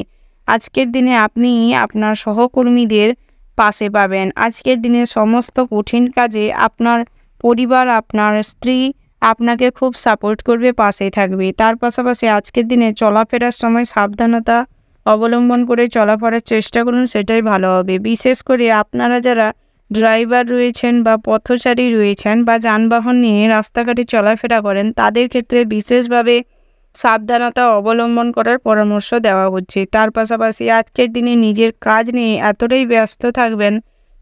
আজকের দিনে আপনি আপনার সহকর্মীদের পাশে পাবেন। আজকের দিনে সমস্ত কঠিন কাজে আপনার পরিবার, আপনার স্ত্রী, আপনাকে খুব সাপোর্ট করবে, পাশে থাকবে। তার পাশাপাশি আজকের দিনে চলাফেরার সময় সাবধানতা অবলম্বন করে চলাফেরার চেষ্টা করুন, সেটাই ভালো হবে। বিশেষ করে আপনারা যারা ড্রাইভার রয়েছেন বা পথচারী রয়েছেন বা যানবাহন নিয়ে রাস্তাঘাটে চলাফেরা করেন, তাদের ক্ষেত্রে বিশেষভাবে সাবধানতা অবলম্বন করার পরামর্শ দেওয়া হচ্ছে। তার পাশাপাশি আজকের দিনে নিজের কাজ নিয়ে এতটাই ব্যস্ত থাকবেন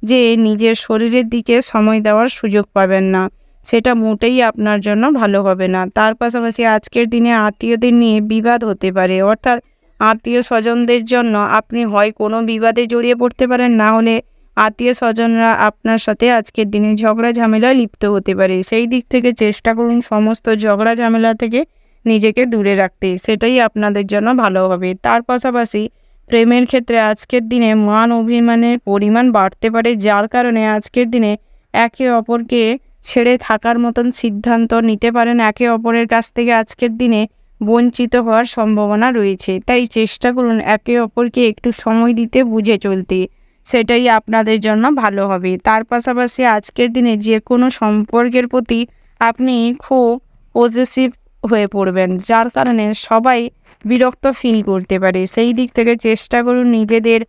যে নিজের শরীরের দিকে সময় দেওয়ার সুযোগ পাবেন না, সেটা মোটেই আপনার জন্য ভালো হবে না। তার পাশাপাশি আজকের দিনে আত্মীয়দের নিয়ে বিবাদ হতে পারে, অর্থাৎ আত্মীয় স্বজনদের জন্য আপনি হয় কোনো বিবাদে জড়িয়ে পড়তে পারেন, না হলে আত্মীয় স্বজনরা আপনার সাথে আজকের দিনে ঝগড়া ঝামেলায় লিপ্ত হতে পারে। সেই দিক থেকে চেষ্টা করুন সমস্ত ঝগড়া ঝামেলা থেকে নিজেকে দূরে রাখতে, সেটাই আপনাদের জন্য ভালো হবে। তার পাশাপাশি প্রেমের ক্ষেত্রে আজকের দিনে মান অভিমানের পরিমাণ বাড়তে পারে, যার কারণে আজকের দিনে একে অপরকে ছেড়ে থাকার মতন সিদ্ধান্ত নিতে পারেন। একে অপরের কাছ থেকে আজকের দিনে বঞ্চিত হওয়ার সম্ভাবনা রয়েছে, তাই চেষ্টা করুন একে অপরকে একটু সময় দিতে, বুঝে চলতে, সেটাই আপনাদের জন্য ভালো হবে। তার পাশাপাশি আজকের দিনে যে কোনো সম্পর্কের প্রতি আপনি খুব পজেসিভ হয়ে পড়বেন, যার কারণে সবাই বিরক্ত ফিল করতে পারে। সেই দিক থেকে চেষ্টা করুন নিজেদের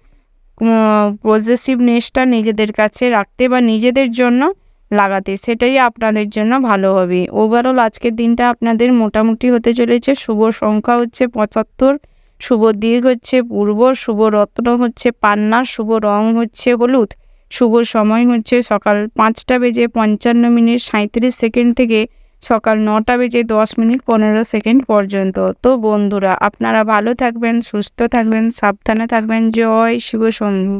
পজেসিভনেসটা নিজেদের কাছে রাখতে বা নিজেদের জন্য লাগাতে, সেটাই আপনাদের জন্য ভালো হবে। ওভারঅল আজকের দিনটা আপনাদের মোটামুটি হতে চলেছে। শুভ সংখ্যা হচ্ছে 75, শুভ দিক হচ্ছে পূর্ব, শুভ রত্ন হচ্ছে পান্না, শুভ রং হচ্ছে হলুদ, শুভ সময় হচ্ছে সকাল 5:55:37 থেকে সকাল 9:10:15 পর্যন্ত। তো বন্ধুরা, আপনারা ভালো থাকবেন, সুস্থ থাকবেন, সাবধানে থাকবেন। জয় শিব শম্ভু।